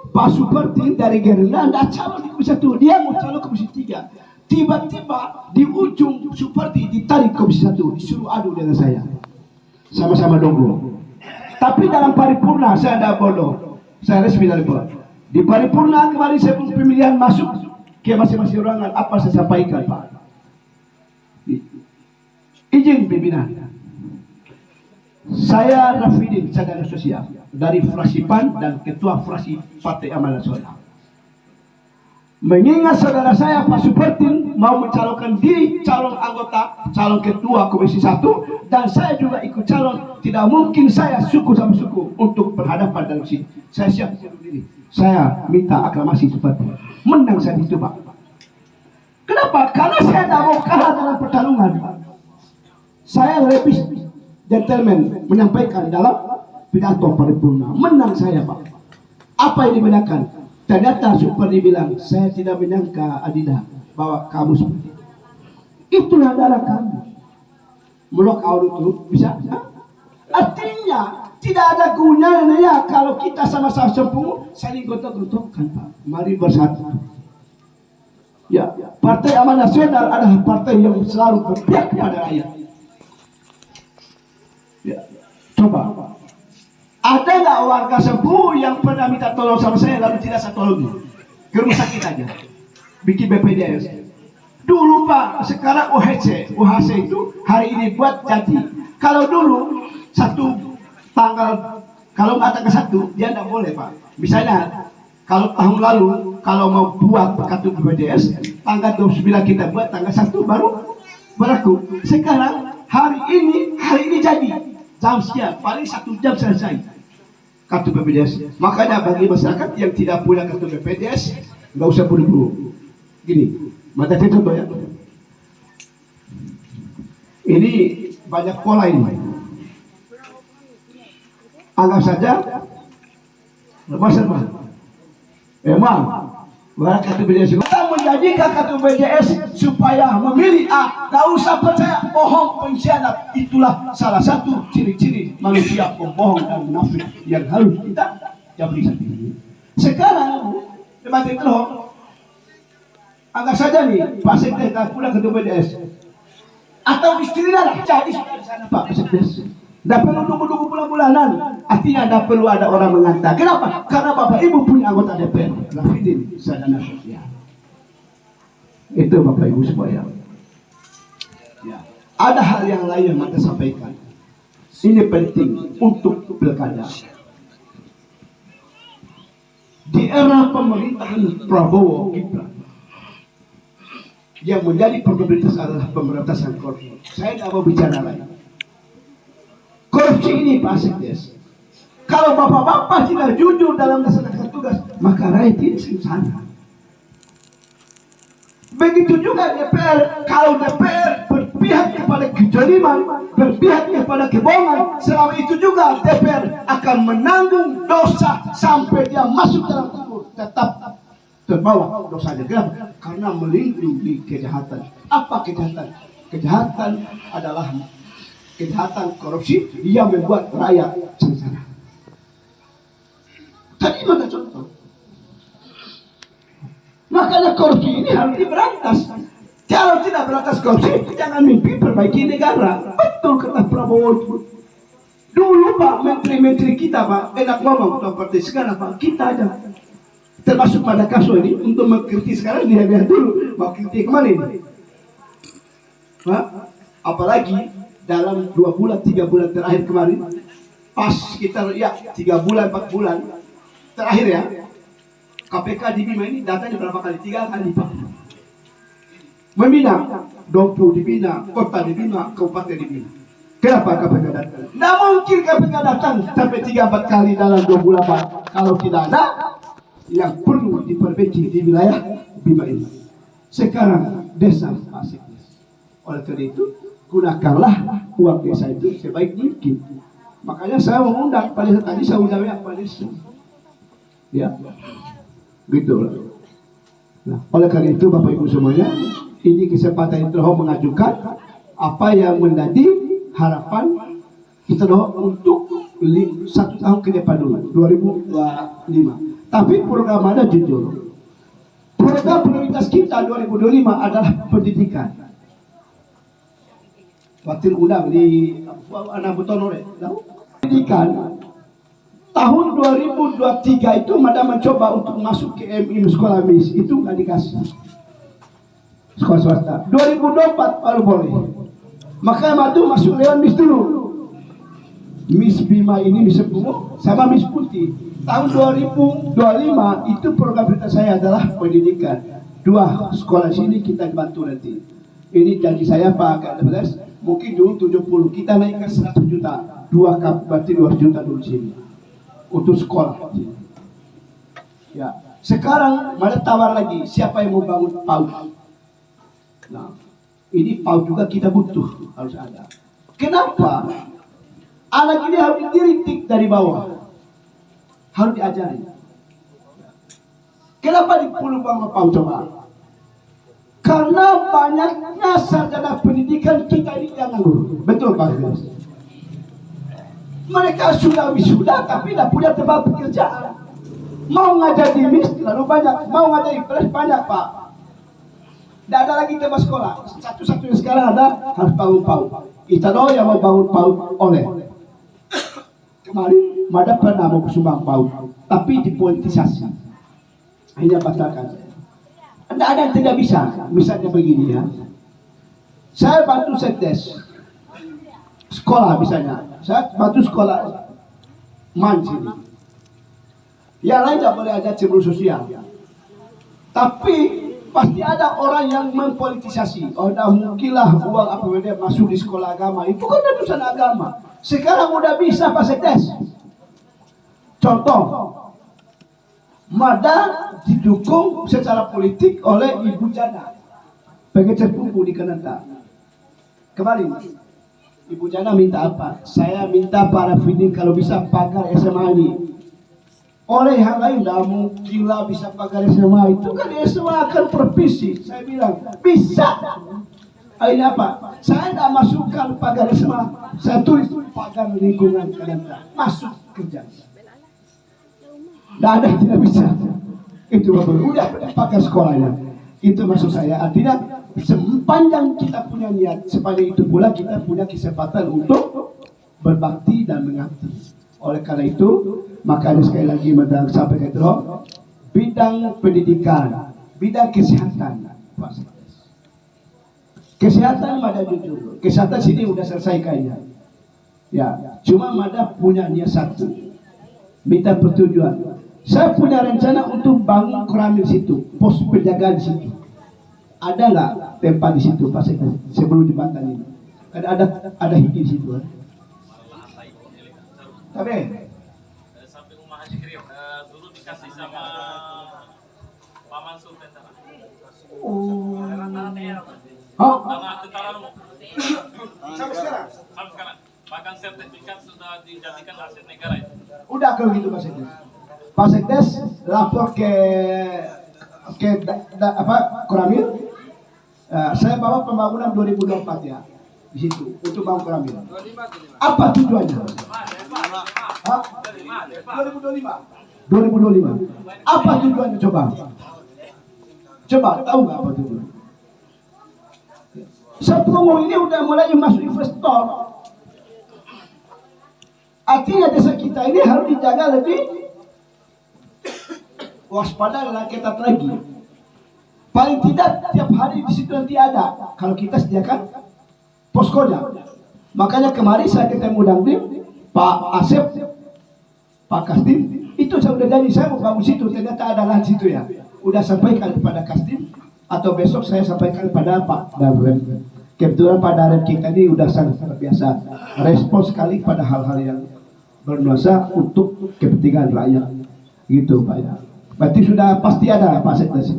Pak Suparti dari Gerindra tidak calon di komisi 1, dia mau calon komisi 3. Tiba-tiba di ujung Suparti ditarik komisi 1, disuruh adu dengan saya. Sama-sama donggo. Tapi dalam paripurna saya tidak bodoh. Saya resmi dari Pak. Di paripurna kemarin saya pemilihan masuk ke masing-masing ruangan, apa saya sampaikan Pak? Izin pimpinan. Saya Rafidin Sadar Sosial dari fraksi PAN dan ketua fraksi Partai Amanat Nasional. Mengingat saudara saya Pak Suparti mau mencalonkan diri calon anggota, calon ketua komisi 1, dan saya juga ikut calon, tidak mungkin saya suku sama suku untuk berhadapan dalam sini. Saya siap sendiri. Saya minta aklamasi Suparti. Menang saya itu Pak. Kenapa? Karena saya tidak mau kalah dalam pertarungan. Saya lebih gentleman menyampaikan dalam pidato paripurna. Menang saya Pak. Apa yang dibenarkan? Ternyata Suparti bilang, saya tidak menyangka Adida bahwa kamu seperti itu. Itulah darah kami. Melok audio itu bisa. Artinya tidak ada gunanya kalau kita sama-sama sempurna saling gontok-gontokkan Pak. Mari bersatu. Ya, Partai Amanat Nasional adalah partai yang selalu berpihak kepada rakyat. Ya, coba. Ada nggak warga Sepuh yang pernah minta tolong sama saya lalu tidak saya tolong? Ke rumah sakit aja, bikin BPJS. Dulu Pak, sekarang UHC itu hari ini buat jadi. Kalau dulu satu tanggal, kalau nggak tanggal 1 dia tidak boleh Pak. Misalnya kalau tahun lalu kalau mau buat kartu BPJS tanggal 29 kita buat, tanggal 1 baru berlaku. Sekarang hari ini jadi. Jam sekian, paling 1 jam selesai kartu BPJS. Makanya bagi masyarakat yang tidak punya kartu BPJS, nggak usah buru-buru. Gini, mata contoh ya. Ini banyak pola ini. Anggap saja, emang, kartu BPJS kita menjadikan ketua BDS supaya memilih A, gak usah percaya bohong pengkhianat. Itulah salah satu ciri-ciri manusia pembohong dan munafik yang harus kita jauhi. Sekarang debat itu anggap saja nih Pak Sekdes tak pulang ketua BDS atau istrinya lah jadi sudah di sana Pak Sekdes. Tidak perlu nunggu-nunggu bulan-bulanan. Artinya tidak perlu ada orang mengantar. Kenapa? Karena Bapak Ibu punya anggota DPR. Rafidin Sadana Sosial. Itu Bapak Ibu supaya. Ya. Ada hal yang lain yang kita sampaikan. Ini penting untuk pilkada. Di era pemerintahan Prabowo Gibran, yang menjadi prioritas adalah pemberantasan korupsi. Saya tidak mau bicara lagi. Korupsi ini Pak Sekdes, kalau bapak-bapak tidak jujur dalam melaksanakan tugas, maka rakyat ini sengsara. Begitu juga DPR, kalau DPR berpihak kepada kezaliman, berpihak kepada kebohongan, selama itu juga DPR akan menanggung dosa sampai dia masuk dalam kubur, tetap terbawa dosanya. Kenapa? Karena melindungi kejahatan. Apa kejahatan? Kejahatan adalah kejahatan korupsi yang membuat rakyat sengsara. Tadi mana contoh? Makanya korupsi ini harus diberantas. Kalau tidak berantas korupsi, jangan mimpi perbaiki negara. Betul kata Prabowo itu. Dulu Pak, menteri-menteri kita Pak, enak ngomong seperti sekarang Pak, kita aja. Termasuk pada kasus ini, untuk mengkritik sekarang, dia dulu, mau kritik kemarin. Apalagi dalam 2 bulan, 3 bulan terakhir kemarin, pas kita ya 3 bulan, 4 bulan terakhir ya, KPK di Bima ini datanya berapa kali? 3 kali Pak. Membina, Dompu dibina, kota dibina, kabupaten dibina. Kenapa KPK datang? Tidak mungkin KPK datang sampai 3-4 kali dalam 2 bulan Pak. Kalau tidak ada yang perlu diperbaiki di wilayah Bima ini. Sekarang desa Pak Sekdes. Oleh karena itu, gunakanlah uang desa itu sebaik mungkin. Makanya saya mengundang pada saat tadi saya undang Pak Desa. Ya, gitu lah. Nah, oleh karena itu Bapak Ibu semuanya, ini kesempatan Introho mengajukan apa yang menjadi harapan Introho untuk 1 tahun ke depan dulu, 2025. Tapi program ada jujur. Program prioritas kita 2025 adalah pendidikan. Wakil undang di anak butonore. Pendidikan tahun 2023 itu Madam mencoba untuk masuk ke MIM sekolah MIS, itu nggak dikasih. Sekolah swasta. 2024 baru boleh. Makanya Madu masuk lewat MIS dulu. MIS Bima ini MIS Sepuluh sama MIS Putih. Tahun 2025 itu program prioritas saya adalah pendidikan. 2 sekolah sini kita bantu nanti. Ini janji saya Pak Kades. Mungkin dulu 70, kita naikkan 100 juta, 2 berarti 2 juta dulu sini untuk sekolah. Ya, sekarang ada tawar lagi, siapa yang mau bangun PAUD? Nah, ini PAUD juga kita butuh, harus ada. Kenapa? Anak ini harus diritik dari bawah, harus diajari. Kenapa dipulung bangun PAUD coba? Karena banyaknya sarjana pendidikan kita ini yang nganggur. Betul Pak Sekdes. Mereka sudah wisuda tapi tidak punya tempat pekerjaan. Mau ngajar di MIS terlalu banyak, mau ngajar di PLS banyak Pak. Tidak ada lagi tempat sekolah. Satu-satunya sekarang ada harus bangun PAUD. Kita tahu yang mau bangun PAUD oleh. Kemarin Mada pernah mau sumbang PAUD, tapi dipolitisasi. Hanya batalkan. Tidak ada yang tidak bisa. Misalnya begini ya, saya bantu Sekdes sekolah misalnya, saya bantu sekolah sini. Yang lain tidak boleh ada cemburu sosial. Tapi pasti ada orang yang mempolitisasi. Oh, dah mungkinlah uang APBD masuk di sekolah agama. Itu kan urusan agama. Sekarang udah bisa Pak Sekdes. Contoh, Mada didukung secara politik oleh Ibu Jana, pengecer pupuk di Kenanta. Kemarin Ibu Jana minta apa? Saya minta para Rafidin kalau bisa pagar SMA ini. Oleh hal lain, tidak mungkin lah bisa pagar SMA itu kan SMA akan provinsi. Saya bilang bisa. Akhirnya apa? Saya tidak masukkan pagar SMA, saya tulis pagar lingkungan Kadanta, masuk kerja. Tidak ada, tidak bisa. Itu udah pagar sekolahnya. Itu maksud saya. Artinya sepanjang kita punya niat, sepanjang itu pula kita punya kesempatan untuk berbakti dan mengabdi. Oleh karena itu, maka ada sekali lagi madang sampai ke bidang pendidikan, bidang kesehatan, kesehatan mada jujur, kesehatan sini udah selesai kayaknya. Ya, cuma mada punya niat satu, minta persetujuan. Saya punya rencana untuk bangun Koramil situ, pos penjagaan di situ. Ada nggak tempat di situ pas sebelum jembatan ini? Ada hiji di situ. Tapi sampai rumah Haji Kriok dulu dikasih sama Paman Sultan. oh, Tanah tentara sampai sekarang sampai sekarang. Bahkan sertifikat sudah dijadikan aset negara itu. udah kalau gitu Pak Sekdes lapor ke Koramil. Saya bawa pembangunan 2024 ya di situ untuk bangun Koramil. Apa tujuannya? 2025. Apa tujuannya coba? Coba tahu nggak apa tujuannya? Sepuluh ini udah mulai masuk investor. Artinya desa kita ini harus dijaga lebih waspada dan ketat lagi. Paling tidak tiap hari di situ nanti ada. Kalau kita sediakan poskonya. Makanya kemarin saya ketemu Dandim, Pak Asep, Pak Kastim, itu saya udah janji saya mau bangun situ. Ternyata ada lahan situ ya. Udah sampaikan kepada Kastim atau besok saya sampaikan kepada Pak Darren. Kebetulan Pak Darren kita ini udah sangat biasa respon sekali pada hal-hal yang bernuansa untuk kepentingan rakyat. Gitu Pak ya. Berarti sudah pasti ada Pak Sekdes.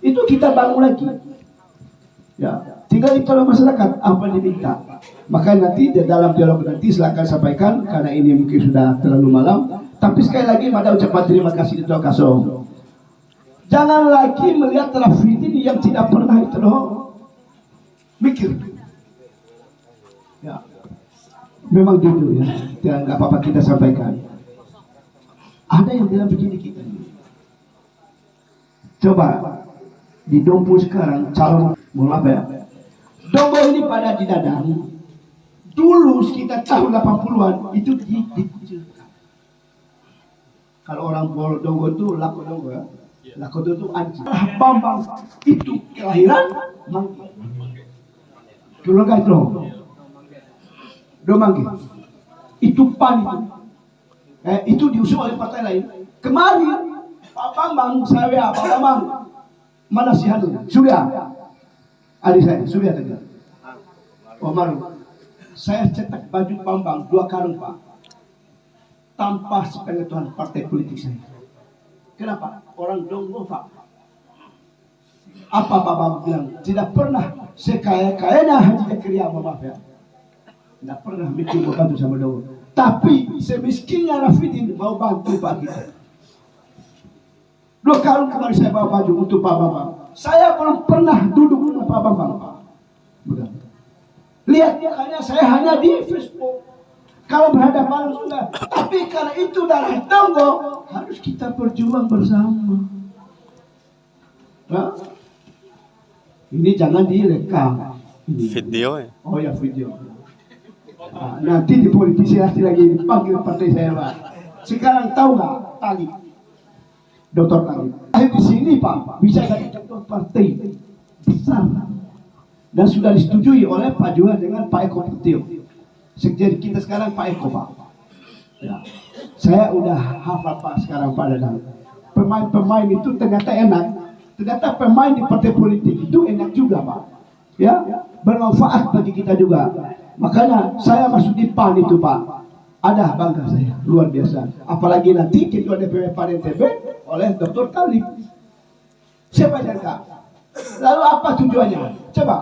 Itu kita bangun lagi. Ya, tinggal itu masyarakat apa yang diminta. Maka nanti di dalam dialog nanti silakan sampaikan karena ini mungkin sudah terlalu malam. Tapi sekali lagi pada ucapan terima kasih itu Kasong. Jangan lagi melihat Rafidin yang tidak pernah itu mikir. Ya, memang jujur ya. Tidak apa-apa kita sampaikan. Ada yang bilang begini kita. Coba di Dompu sekarang calon mau apa ya? Dombo ini pada di Dadang. Dulu sekitar tahun 80-an itu dikucilkan. Kalau orang Bolo Dongo itu Lako Dongo ya. Lako Dongo itu anjing. Bambang itu kelahiran Manggi. Dulu kan itu. Domanggi. Itu PAN itu. Itu diusung oleh partai lain. Kemarin Pak Bambang saya Pak Bambang mana si Hanu? Surya. Adik saya, Surya tadi. Omar, saya cetak baju Bambang 2 karung Pak. Tanpa sepengetahuan partai politik saya. Kenapa? Orang Donggo Pak. Apa Pak Bambang bilang? Tidak pernah sekaya-kayanya Haji Zakaria, maaf ya. Tidak pernah bikin bantu sama Donggo. Tapi semiskinnya Rafidin mau bantu Pak kita. 2 karung kemarin saya bawa baju untuk Pak Bambang. Saya belum pernah duduk dengan Pak Bambang. Bukan. Lihat makanya saya hanya di Facebook. Kalau berhadapan sudah. Tapi karena itu darah Donggo harus kita berjuang bersama. Nah, ini jangan direkam. Video ya? Oh ya video. Nah, nanti di politisi lagi dipanggil partai saya Pak. Sekarang tahu nggak Tali? Dr. Tali. Di sini Pak bisa jadi ketua partai besar dan sudah disetujui oleh Pak Juha dengan Pak Eko Putih. Sekjen kita sekarang Pak Eko Pak. Ya. Saya udah hafal Pak sekarang Pak Dadang. Pemain-pemain itu ternyata enak. Ternyata pemain di partai politik itu enak juga Pak. Ya, bermanfaat bagi kita juga. Makanya saya masuk di PAN itu Pak. Ada bangga saya, luar biasa. Apalagi nanti ketua DPW PAN NTB oleh Dr. Talib. Siapa jangka? Lalu apa tujuannya? Coba.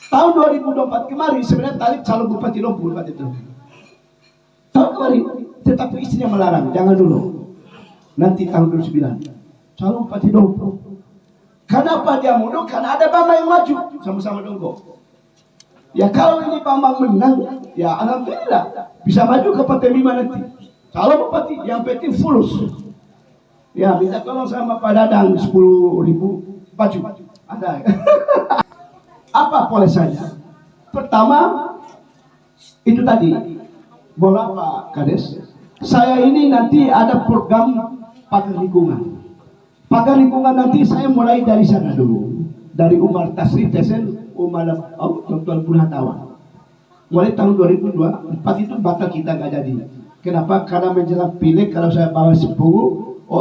Tahun 2024 kemarin sebenarnya Talib calon Bupati Lombok itu. Tahun kemarin tetapi istrinya melarang, jangan dulu. Nanti tahun 2009 calon Bupati Dompo. Kenapa dia mundur? Karena ada Bambang yang maju, sama-sama Dongko. Ya kalau ini Bambang menang, ya alhamdulillah bisa maju ke Partai 5 nanti. Calon Bupati yang penting fulus. Ya minta tolong sama Pak Dadang 10.000 baju. Ada. Apa boleh saja? Pertama itu tadi, bola Pak Kades. Saya ini nanti ada program pagar lingkungan. Pagar lingkungan nanti saya mulai dari sana dulu, dari Umar Tasrif Tesen, Umar Tuan Purhatawan. Mulai tahun 2024 itu batal kita nggak jadi. Kenapa? Karena menjelang pileg kalau saya bawa 10,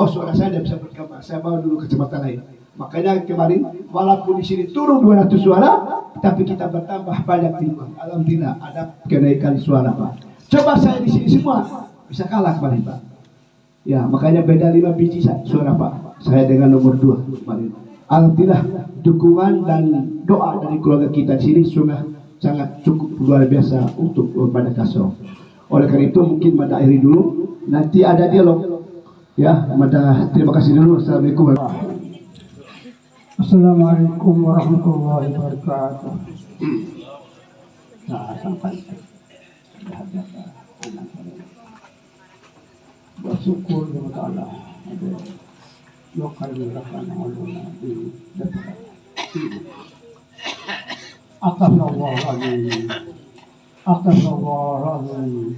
suara saya tidak bisa berkembang. Saya bawa dulu kecamatan lain. Makanya kemarin walaupun di sini turun 200 suara, tapi kita bertambah banyak lingkungan. Alhamdulillah ada kenaikan suara Pak. Coba saya di sini semua bisa kalah kemarin Pak. Ya makanya beda 5 biji suara Pak. Saya dengan nomor 2 kemarin. Alhamdulillah dukungan dan doa dari keluarga kita di sini sudah sangat cukup luar biasa untuk pada Kasro. Oleh karena itu mungkin Mada akhiri dulu, nanti ada dialog. Ya, Mada terima kasih dulu. Assalamualaikum. Assalamualaikum warahmatullahi wabarakatuh. Nah, sampai bersyukur kepada Allah ada lokal gerakan ulama di DPR. Astagfirullahaladzim, astagfirullahaladzim,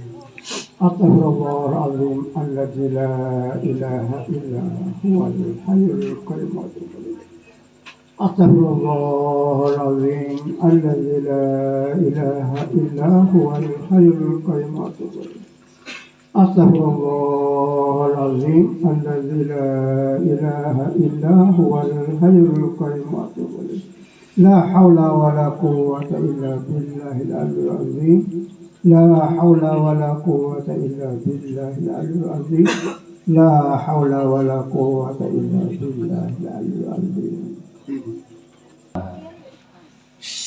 astagfirullahaladzim, alladzi la ilaha illa huwal hayyul qayyum. Astagfirullahaladzim, alladzi la ilaha illa huwal hayyul qayyum. Astaghfirullahaladzim, alladzi la ilaha illa huwal hayyul qayyum. La haula wa la quwwata illa billahil aliyyil azim. La haula wa la quwwata illa billahil aliyyil azim. La haula wa la quwwata illa billahil aliyyil azim.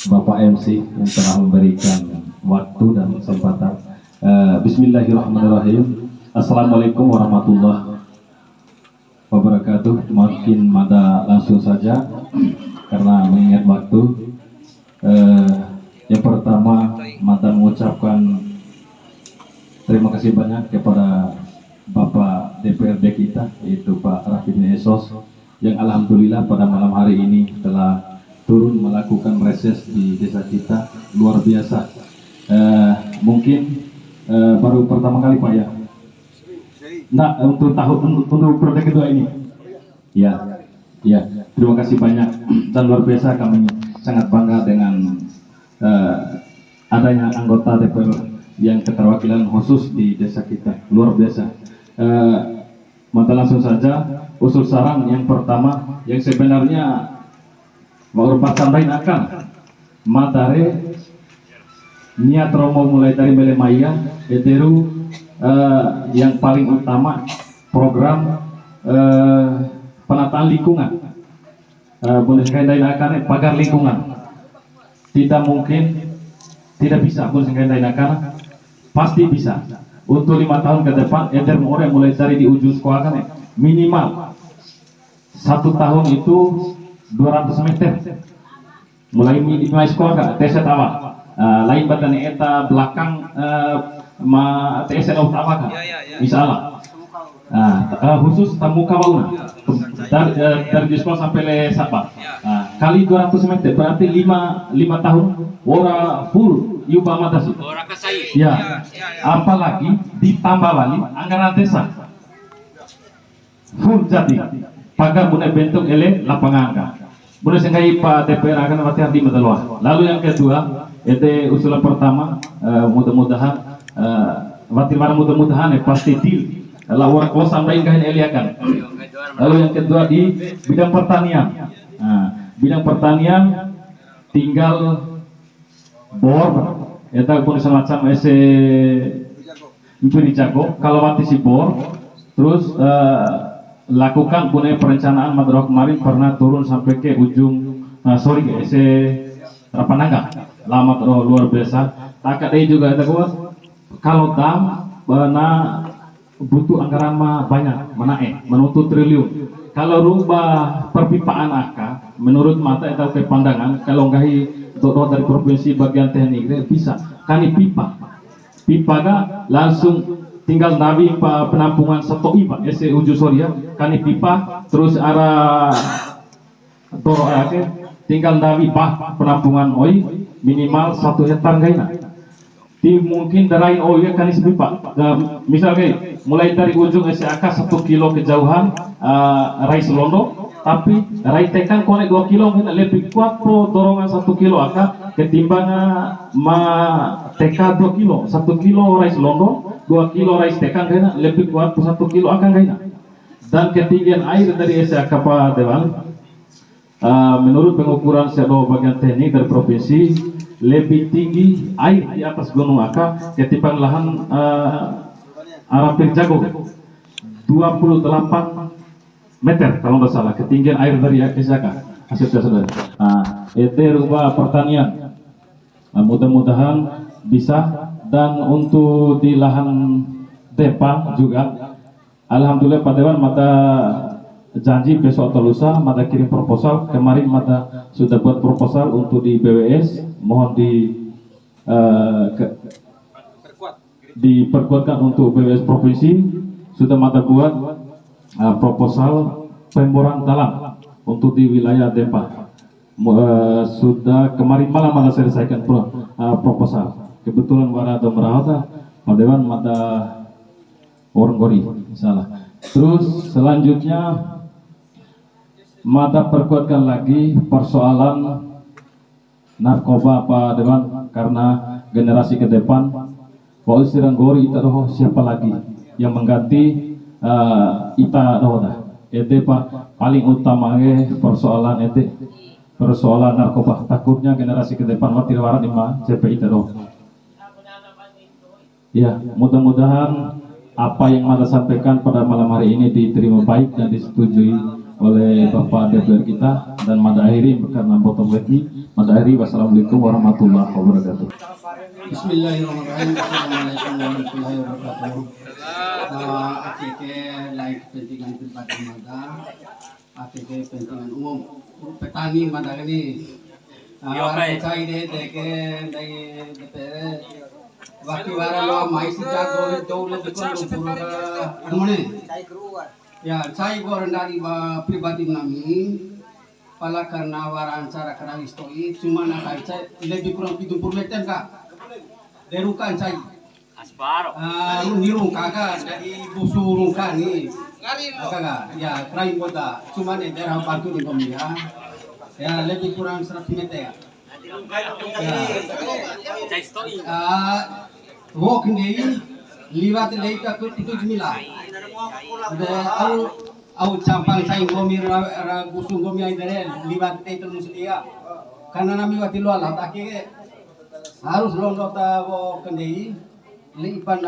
Bapak MC yang telah memberikan waktu dan kesempatan. Bismillahirrahmanirrahim. Assalamualaikum warahmatullahi wabarakatuh. Makin Mada langsung saja karena mengingat waktu. Yang pertama Mada mengucapkan terima kasih banyak kepada Bapak DPRD kita, yaitu Pak Rafidin Esos, yang alhamdulillah pada malam hari ini telah turun melakukan reses di desa kita. Luar biasa. Mungkin baru pertama kali Pak ya. Nah, untuk periode kedua ini. Ya, terima kasih banyak dan luar biasa, kami sangat bangga dengan adanya anggota DPR yang keterwakilan khusus di desa kita. Luar biasa. Maka langsung saja usul saran yang pertama yang sebenarnya Pak sampaikan akan matare niat Romo mulai dari Melemaya Eteru yang paling utama program penataan lingkungan, boleh sekali akan pagar lingkungan. Tidak mungkin tidak bisa, boleh sekali akan pasti bisa. Untuk 5 tahun ke depan Eder mulai dari di ujung sekolah kan minimal 1 tahun itu 200 meter mulai sekolah kan teset awal. Lain badan eta belakang TSN utama kan, misalnya khusus tamu kawauna dari sekolah sampai le Sabah kali 200 meter berarti 5 tahun ora full yuba matasi ya, apalagi ditambah lagi anggaran desa full jadi pagar mulai bentuk ele lapangan boleh sengkai Pak DPR akan latihan di Medalwa. Lalu yang kedua itu usulan pertama, mudah-mudahan mudah-mudahan pasti deal lawan kau sampaikan kain eliakan. Lalu yang kedua di bidang pertanian. Bidang pertanian tinggal bor eta pun semacam imperi jago kalau mati si bor terus lakukan punya perencanaan Madura kemarin pernah turun sampai ke ujung Rapanangga lama terus luar biasa. Tak ada juga ada kuat kalau dam butuh anggaran mah banyak, menuntut triliun. Kalau rubah perpipaan AK, menurut mata atau ke pandangan, kalau ngahi doa dari provinsi bagian teknik bisa. Kani pipa ga langsung tinggal nabi penampungan satu iba ese uju soria kani pipa terus arah toro ake tinggal nabi penampungan oi minimal 1 hektar gaina. Mungkin darain oi kani sepipa. Misalnya mulai dari ujung SAK 1 kilo kejauhan rai Selondo, tapi rai tekan konek 2 kilo lebih kuat po dorongan 1 kilo AK ketimbang TK 2 kilo, 1 kilo rai Selondo, 2 kilo rai tekan kena lebih kuat po 1 kilo akan kena. Dan ketinggian air dari SAK Pak Dewan, menurut pengukuran sebuah bagian teknik dari provinsi lebih tinggi air di atas gunung AK ketimbang lahan Arapir Jago 28 meter kalau tidak salah ketinggian air dari SAK. Saudara. Itu rubah pertanian. Mudah-mudahan bisa. Dan untuk di lahan depan juga, alhamdulillah Pak Dewan mata janji besok atau lusa mata kirim proposal. Kemarin mata sudah buat proposal untuk di BWS, mohon diperkuatkan untuk BWS provinsi. Sudah mata buat proposal pemboran dalam untuk di wilayah Depa. Sudah kemarin malam mata selesaikan proposal. Kebetulan warna atau merawat Pak Dewan mata orang gori salah. Terus selanjutnya mata perkuatkan lagi persoalan narkoba Pak Dewan, karena generasi ke depan polisi ranggori itu siapa lagi yang mengganti ita doa. Itu Pak paling utama persoalan itu persoalan narkoba. Takutnya generasi ke depan mati waran ima CPI itu. Ya, mudah-mudahan apa yang Mata sampaikan pada malam hari ini diterima baik dan disetujui oleh Bapak DPR kita, dan Mata akhiri karena botol lagi. Mata akhiri, wassalamualaikum warahmatullahi wabarakatuh. Bismillahirrahmanirrahim. Assalamualaikum warahmatullahi wabarakatuh. ATK lain kepentingan pribadi Mata, ATK kepentingan umum petani Mata ini. Orang cai deh dari DPR. Waktu warna lo mais jago jauh lebih kurang mana? Ya, saya orang dari pribadi kami, pala karena waran cara kerang istoi, cuma nak saya lebih kurang 70 meter kak. Derukan saya. Asparo. Nirung kagak dari busur kan ni. Kagak, ya kerang kota, cuma ni daerah bantu di kami ya. Ya lebih kurang 100 meter. Walk ni liwat leika ke itu jumlah. Au campang saya gomi gusung gomi ay dere liwat itu musulia. Karena nami wati lo lah tak harus londo ta wo kendei lipan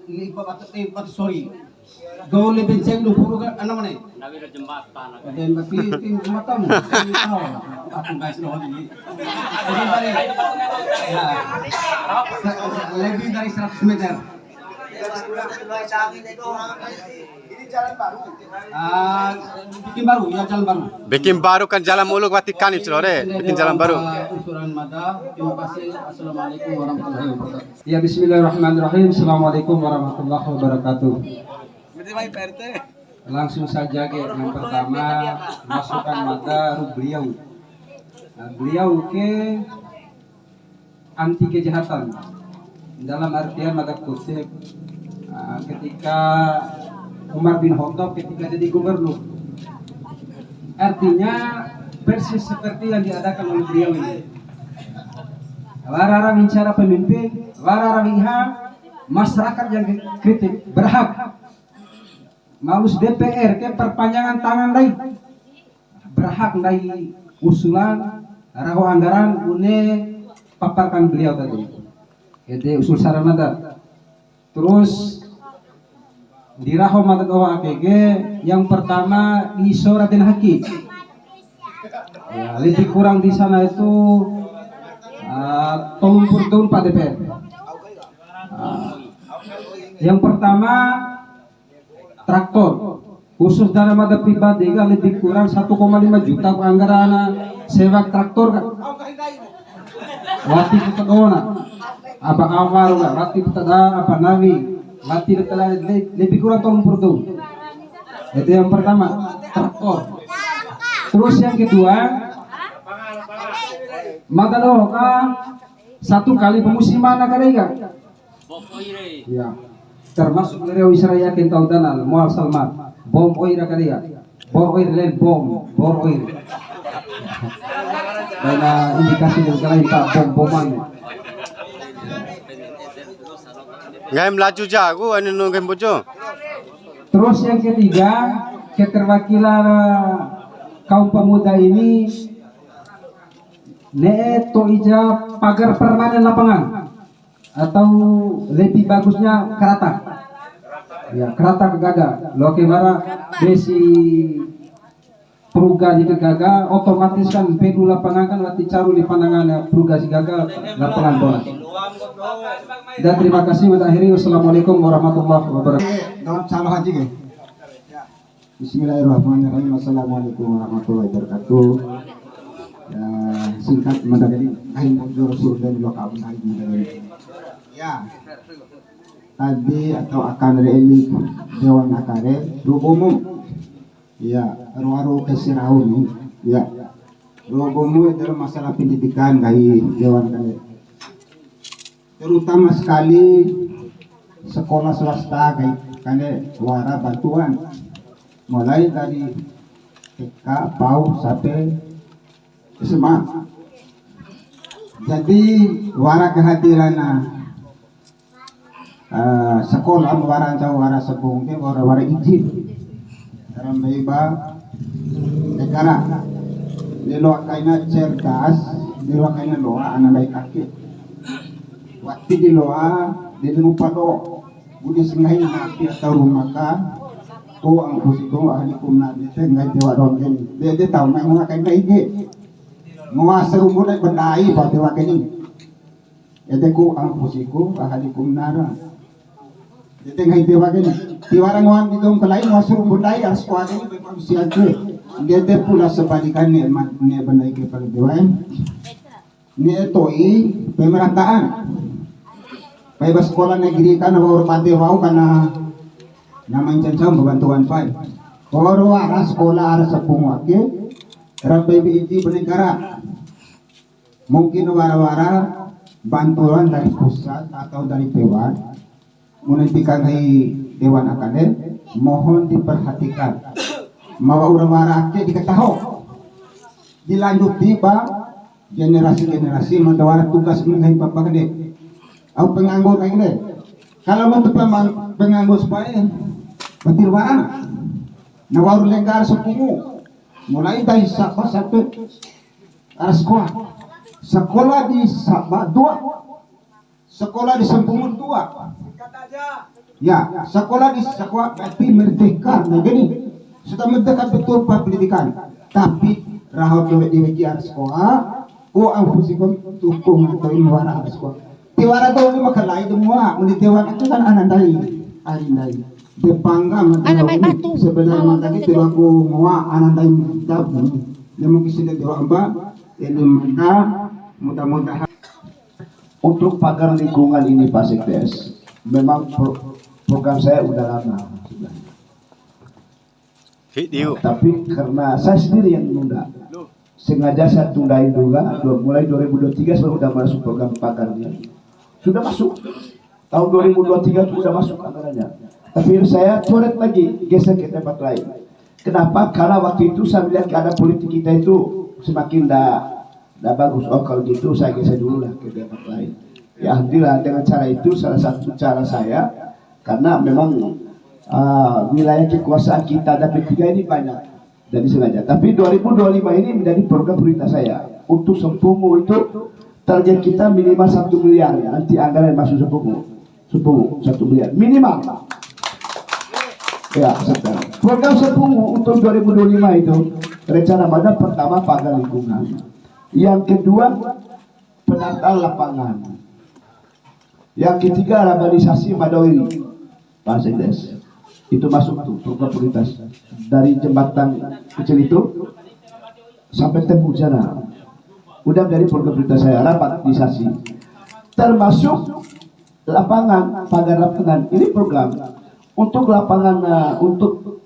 lipat sorry. Gaul lebih cek lu puru kan anak mana? Nabi jembatan. Dan tim jembatan. Aku guys lo ini. Lebih dari 100 meter. Ini jalan baru. Bikin baru ya, jalan baru. Bikin baru kan jalan muluk Vatikan itu loh deh. Bikin jalan baru. Usulan Mata. Terima kasih. Assalamualaikum warahmatullahi wabarakatuh. Ya, bismillahirrahmanirrahim. Assalamualaikum warahmatullahi wabarakatuh. Langsung saja yang pertama masukan Mata beliau. Nah, beliau anti kejahatan dalam artian Mata kutip ketika Umar bin Khattab ketika jadi gubernur, artinya persis seperti yang diadakan oleh beliau ini. Larang bicara pemimpin, larang lihat masyarakat yang kritik berhak. Malus DPR ke perpanjangan tangan lain berhak dari usulan raho anggaran une paparkan beliau tadi. Itu usul saran Mata. Terus di raho Mata doa APG yang pertama di Soratin Hakim. Ya, lebih kurang di sana itu tolong tahun Pak DPR. Yang pertama traktor khusus dalam ada pribadi kan lebih kurang 1,5 juta anggaran sewa traktor kan. Wati kita kona apa awal kan wati kita apa nawi wati kita lebih kurang tahun pertu. Itu yang pertama traktor. Terus yang kedua magalo ka satu kali pemusiman kan. Ya. Termasuk dari Israel yakin tahu danal mual salmat bom oir kaliya bor oir len bom bor oir karena indikasi yang kalian tak bom-boman Ngai melaju jago anu nunggu bojo. terus yang ketiga keterwakilan kaum pemuda ini neto ija pagar permanen lapangan atau lebih bagusnya kerata ya kerata kegaga lo kemara besi peruga di kegaga otomatis kan pedu lapangan kan lati caru di pandangan peruga si gaga lapangan bola. Dan terima kasih mengakhiri. Wassalamualaikum warahmatullahi wabarakatuh. Dalam salah haji ke? Bismillahirrahmanirrahim. Assalamualaikum warahmatullahi wabarakatuh. Ya, singkat madagani kain Rasul dan lokal kain madagani. Ya. Tadi atau akan relik Dewan Akare umum. Ya, ruang kesiraun. Ya. Umum adalah masalah pendidikan dari Dewan Akare. Terutama sekali sekolah swasta karena wara bantuan mulai dari TK, PAUD sampai SMA. Jadi wara kehadiran sekolah wara wara sebungke wara izin dalam beba negara diluak kaina cerdas diluak kaina loa anak kaki waktu di loa di lupa do budi sengaja mati atau rumah kan ko ang kusiko ahli kumna di sengaja dewa dongen dia tahu nak mengakai naik nguasa rumah naik bendai pada waktu ini jadi ko ang kusiko ahli kumna jadi ngai dewa ini tiwarang wan di dong kelai nguasa rumah bendai harus kuat ini bermanusia dia pula sebalikannya ne bendai ke pada dewa ini toi pemerataan Paiba sekolah negeri kan orang pati mau karena namanya cancang bantuan pai. Kalau ada sekolah ada sepung wakil, rapi itu bernegara. Mungkin wara-wara bantuan dari pusat atau dari dewan, menentikan dari Dewan Akadem, mohon diperhatikan. Mau wara-wara ke diketahui, dilanjut tiba generasi-generasi mendawara tugas mengenai bapak gede. Aku penganggur kayak gini. Kalau untuk penganggur supaya batil warna. Nawar lengkar sepumu. Mulai dari Sabah sampai sekolah. Sekolah di Sabah 2. Sekolah di Sempurun 2. Ya, sekolah di sekolah berarti merdeka. Nah gini, sudah merdeka betul pendidikan. Tapi rahot di sekolah, ang fusikon tukung atau inuara sekolah. Tiwara tahu ni makalai semua, menitiwan itu kan anandai, anandai. Depangga menitiwan sebenarnya tadi tiwaku mua anandai menitap ni. Dia mungkin sudah tiwa apa? Ini maka mudah-mudahan Untuk pagar lingkungan ini Pak Sekdes, memang program saya udah lama sudah. Video. Tapi karena saya sendiri yang menunda, sengaja saya tundain juga. Mulai 2023 saya sudah masuk program pagarnya. Sudah masuk tahun 2023 sudah masuk anggarannya. Tapi saya coret lagi geser ke tempat lain. Kenapa? Karena waktu itu saya melihat keadaan politik kita itu semakin dah bagus. Oh kalau gitu saya geser dulu lah ke tempat lain. Ya alhamdulillah dengan cara itu salah satu cara saya karena memang wilayah kekuasaan kita ada P3 ini banyak dari sengaja. Tapi 2025 ini menjadi program prioritas saya untuk Sempungu itu. Target kita minimal 1 miliar ya, nanti anggaran masuk Sempungu 1 miliar minimal. Ya, sekarang program Sempungu untuk 2025 itu rencana pada pertama pagar lingkungan, yang kedua penataan lapangan, yang ketiga urbanisasi Madawiri, Pak Sekdes. itu masuk tuh program prioritas dari jembatan kecil itu sampai Tembok sana. Udah dari program prioritas saya rapat di Sasi. Termasuk lapangan, pagar lapangan. Ini program untuk lapangan untuk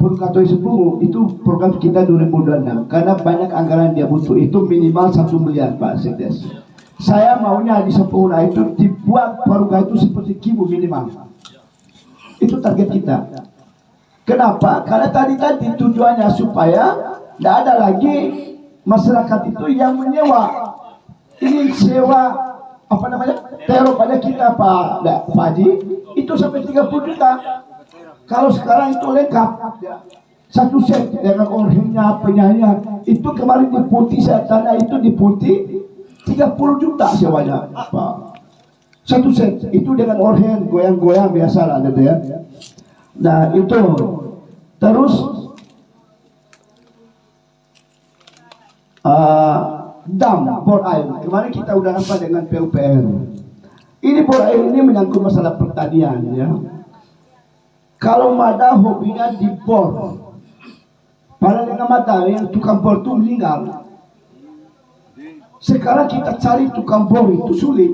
Purkatoi Sepuluh itu program kita 2026 karena banyak anggaran dia butuh, itu minimal 1 miliar Pak Sekdes. Saya maunya di Sepuluh itu dibuat Purka itu seperti Kibu minimal. Itu target kita. Kenapa? Karena tadi tujuannya supaya tidak ada lagi masyarakat itu yang menyewa. Ini sewa teror pada kita Pak Haji itu sampai 30 juta. Kalau sekarang itu lengkap, satu set dengan orangnya, penyanyi itu kemarin di Putih saya tanya itu di Putih 30 juta sewanya Pak. Satu set itu dengan organ goyang-goyang biasa lah gitu ya. Nah itu terus dam bor air. Kemarin kita udah apa dengan PUPR. Ini bor air ini menyangkut masalah pertanian ya. Kalau Mada hobinya di bor, pada dengan Mada yang tukang bor itu meninggal. Sekarang kita cari tukang bor itu sulit.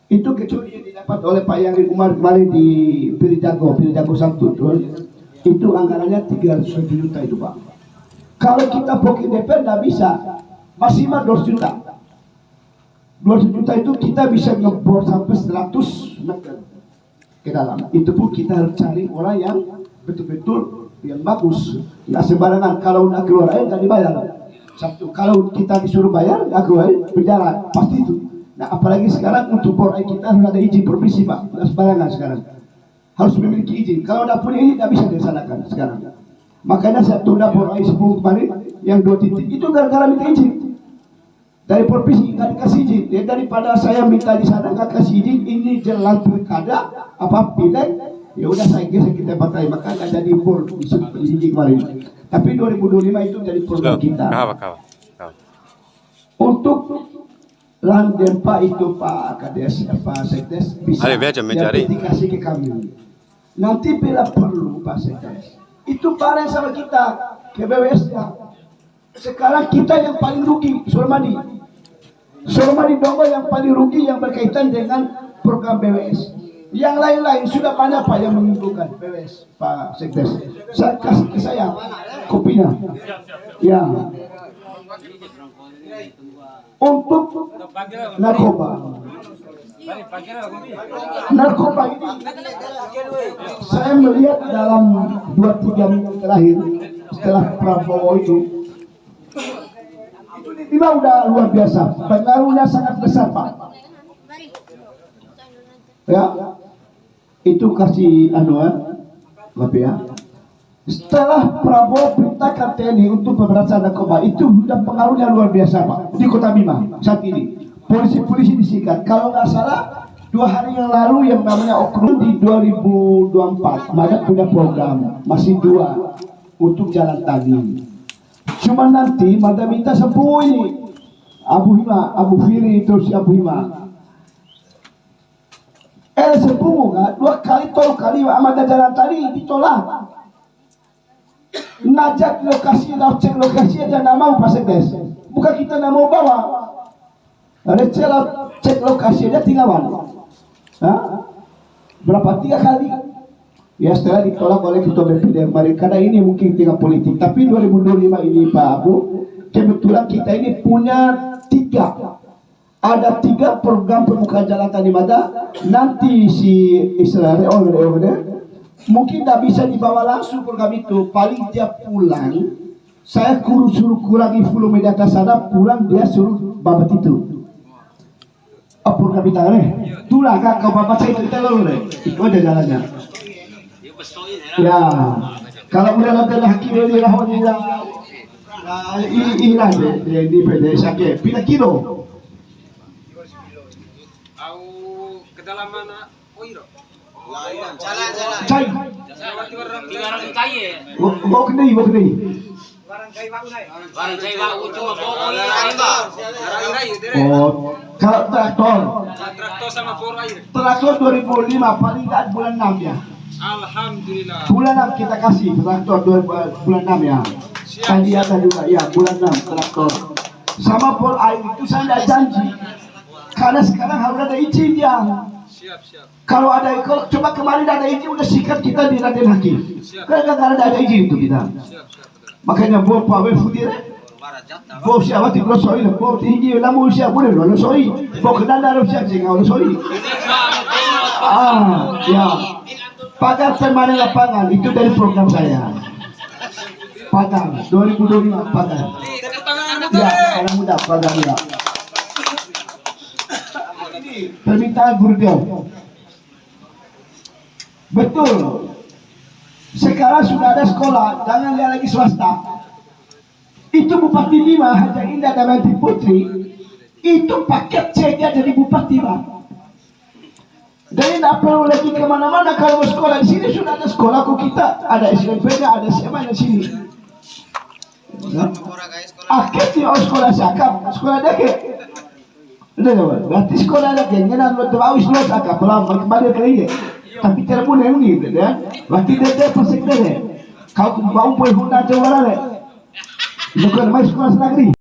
Itu kecuali yang didapat oleh Pak Yang Umar kemarin di Pirijago 1 itu anggarannya 300 juta itu Pak. Kalau kita pokok DPR tidak bisa, maksimal 200 juta. 200 juta itu kita bisa ngebor sampai 100 meter ke dalam. Itu pun kita harus cari orang yang betul-betul yang bagus, nggak sembarangan. Kalau udah keluar air nggak dibayar. Kalau kita disuruh bayar, nggak keluar berjalan pasti itu. Nah, apalagi sekarang untuk bor air kita harus ada izin provinsi Pak, nggak sembarangan sekarang. Harus memiliki izin. Kalau tidak punya izin, tidak bisa dilaksanakan sekarang. Makanya saya tunda bor air 10 kemarin, yang 2 titik itu gara-gara minta izin dari provinsi, nggak dikasih izin. Ya, daripada saya minta di sana nggak kasih izin, ini jalan pilkada apa pileg, ya udah saya geser kita batai, maka nggak jadi bor izin kemarin. Tapi 2025 itu jadi program kita. Untuk lahan dempa itu Pak Kades, Pak Sekdes bisa dikasih ke kami. Nanti bila perlu Pak Sekdes, itu bareng sama kita ke BWS-nya. Sekarang kita yang paling rugi, Surmadi Dongo yang paling rugi yang berkaitan dengan program BWS. Yang lain-lain sudah banyak Pak yang mengumpulkan BWS Pak Sekdes. Saya kasih ke saya kopinya. Ya. Untuk narkoba ini saya melihat dalam 2-3 minggu terakhir setelah Prabowo itu udah luar biasa, pengaruhnya sangat besar Pak ya. Itu kasih ya. Setelah Prabowo perintahkan TNI untuk pemberantasan narkoba, itu sudah pengaruhnya luar biasa Pak di Kota Bima saat ini. Polisi-polisi disikat. Kalau nggak salah 2 hari yang lalu yang namanya oknum di 2024 Mada punya program masih 2 untuk jalan tani. Cuma nanti Mada minta 10 ini Abu Firi terus Abu Hima. 10 kan 2 kali 3 kali Mada jalan tani ditolak. Ngajak lokasi, cek lokasi aja nggak mau Pak Sekdes. Bukan kita nggak mau bawa. Ada cek lokasi aja tinggalan. Berapa 3 kali? Ya setelah ditolak oleh ketua BPD kemarin. Karena ini mungkin tinggal politik. Tapi 2025 ini Pak Abu, kebetulan kita ini punya 3. Ada 3 program pembukaan jalan tani Mada. Nanti si Israel mungkin tidak bisa dibawa langsung program itu. Paling dia pulang, saya suruh kurangi volume data sana, pulang dia suruh babat itu. Program kita tulah kak kau babat saya kita lalu itu aja jalannya. Ya, kalau udah ada laki dari rahoni ini di PD sakit, pindah kilo. Kedalaman Cai. Mau kena. Oh, kalau traktor traktor 2005 paling nggak bulan 6 ya. Alhamdulillah. Bulan 6 kita kasih traktor bulan 6 ya. Sandiaga juga ya bulan 6 traktor. Sama pol air itu saya tidak janji. Karena sekarang harus ada izin ya. Kalau ada, coba kemarin ada izin udah sikat kita di Raden Hakim. Karena ada izin itu kita. Makanya bol pawe fudire. Bol siapa ti soi lah. Bol tinggi lamu siapa boleh lo soi. Bol kenal dalam siapa sih kalau soi. Ya. Pagar permanen lapangan itu dari program saya. Pagar 2025 pagar. Ya, anak muda pagar ya. Permintaan Gurdel. Betul. Sekarang sudah ada sekolah, jangan lihat lagi swasta. Itu Bupati Bima, Haja Indah Damanti Putri, itu paket C dia jadi Bupati Bima. Jadi tidak perlu lagi kemana-mana kalau mau sekolah. Di sini sudah ada sekolahku kita, ada SMP-nya, ada SMA di sini. Akhirnya sekolah sakap, sekolah deket. Berarti sekolah ada kengenan lo tahu islo sakap, pelan kembali ke ini. Tapi tidak boleh ini, ya. Berarti dia pasik deh. Kau boleh hendak coba lah. Bukan main sekolah negeri.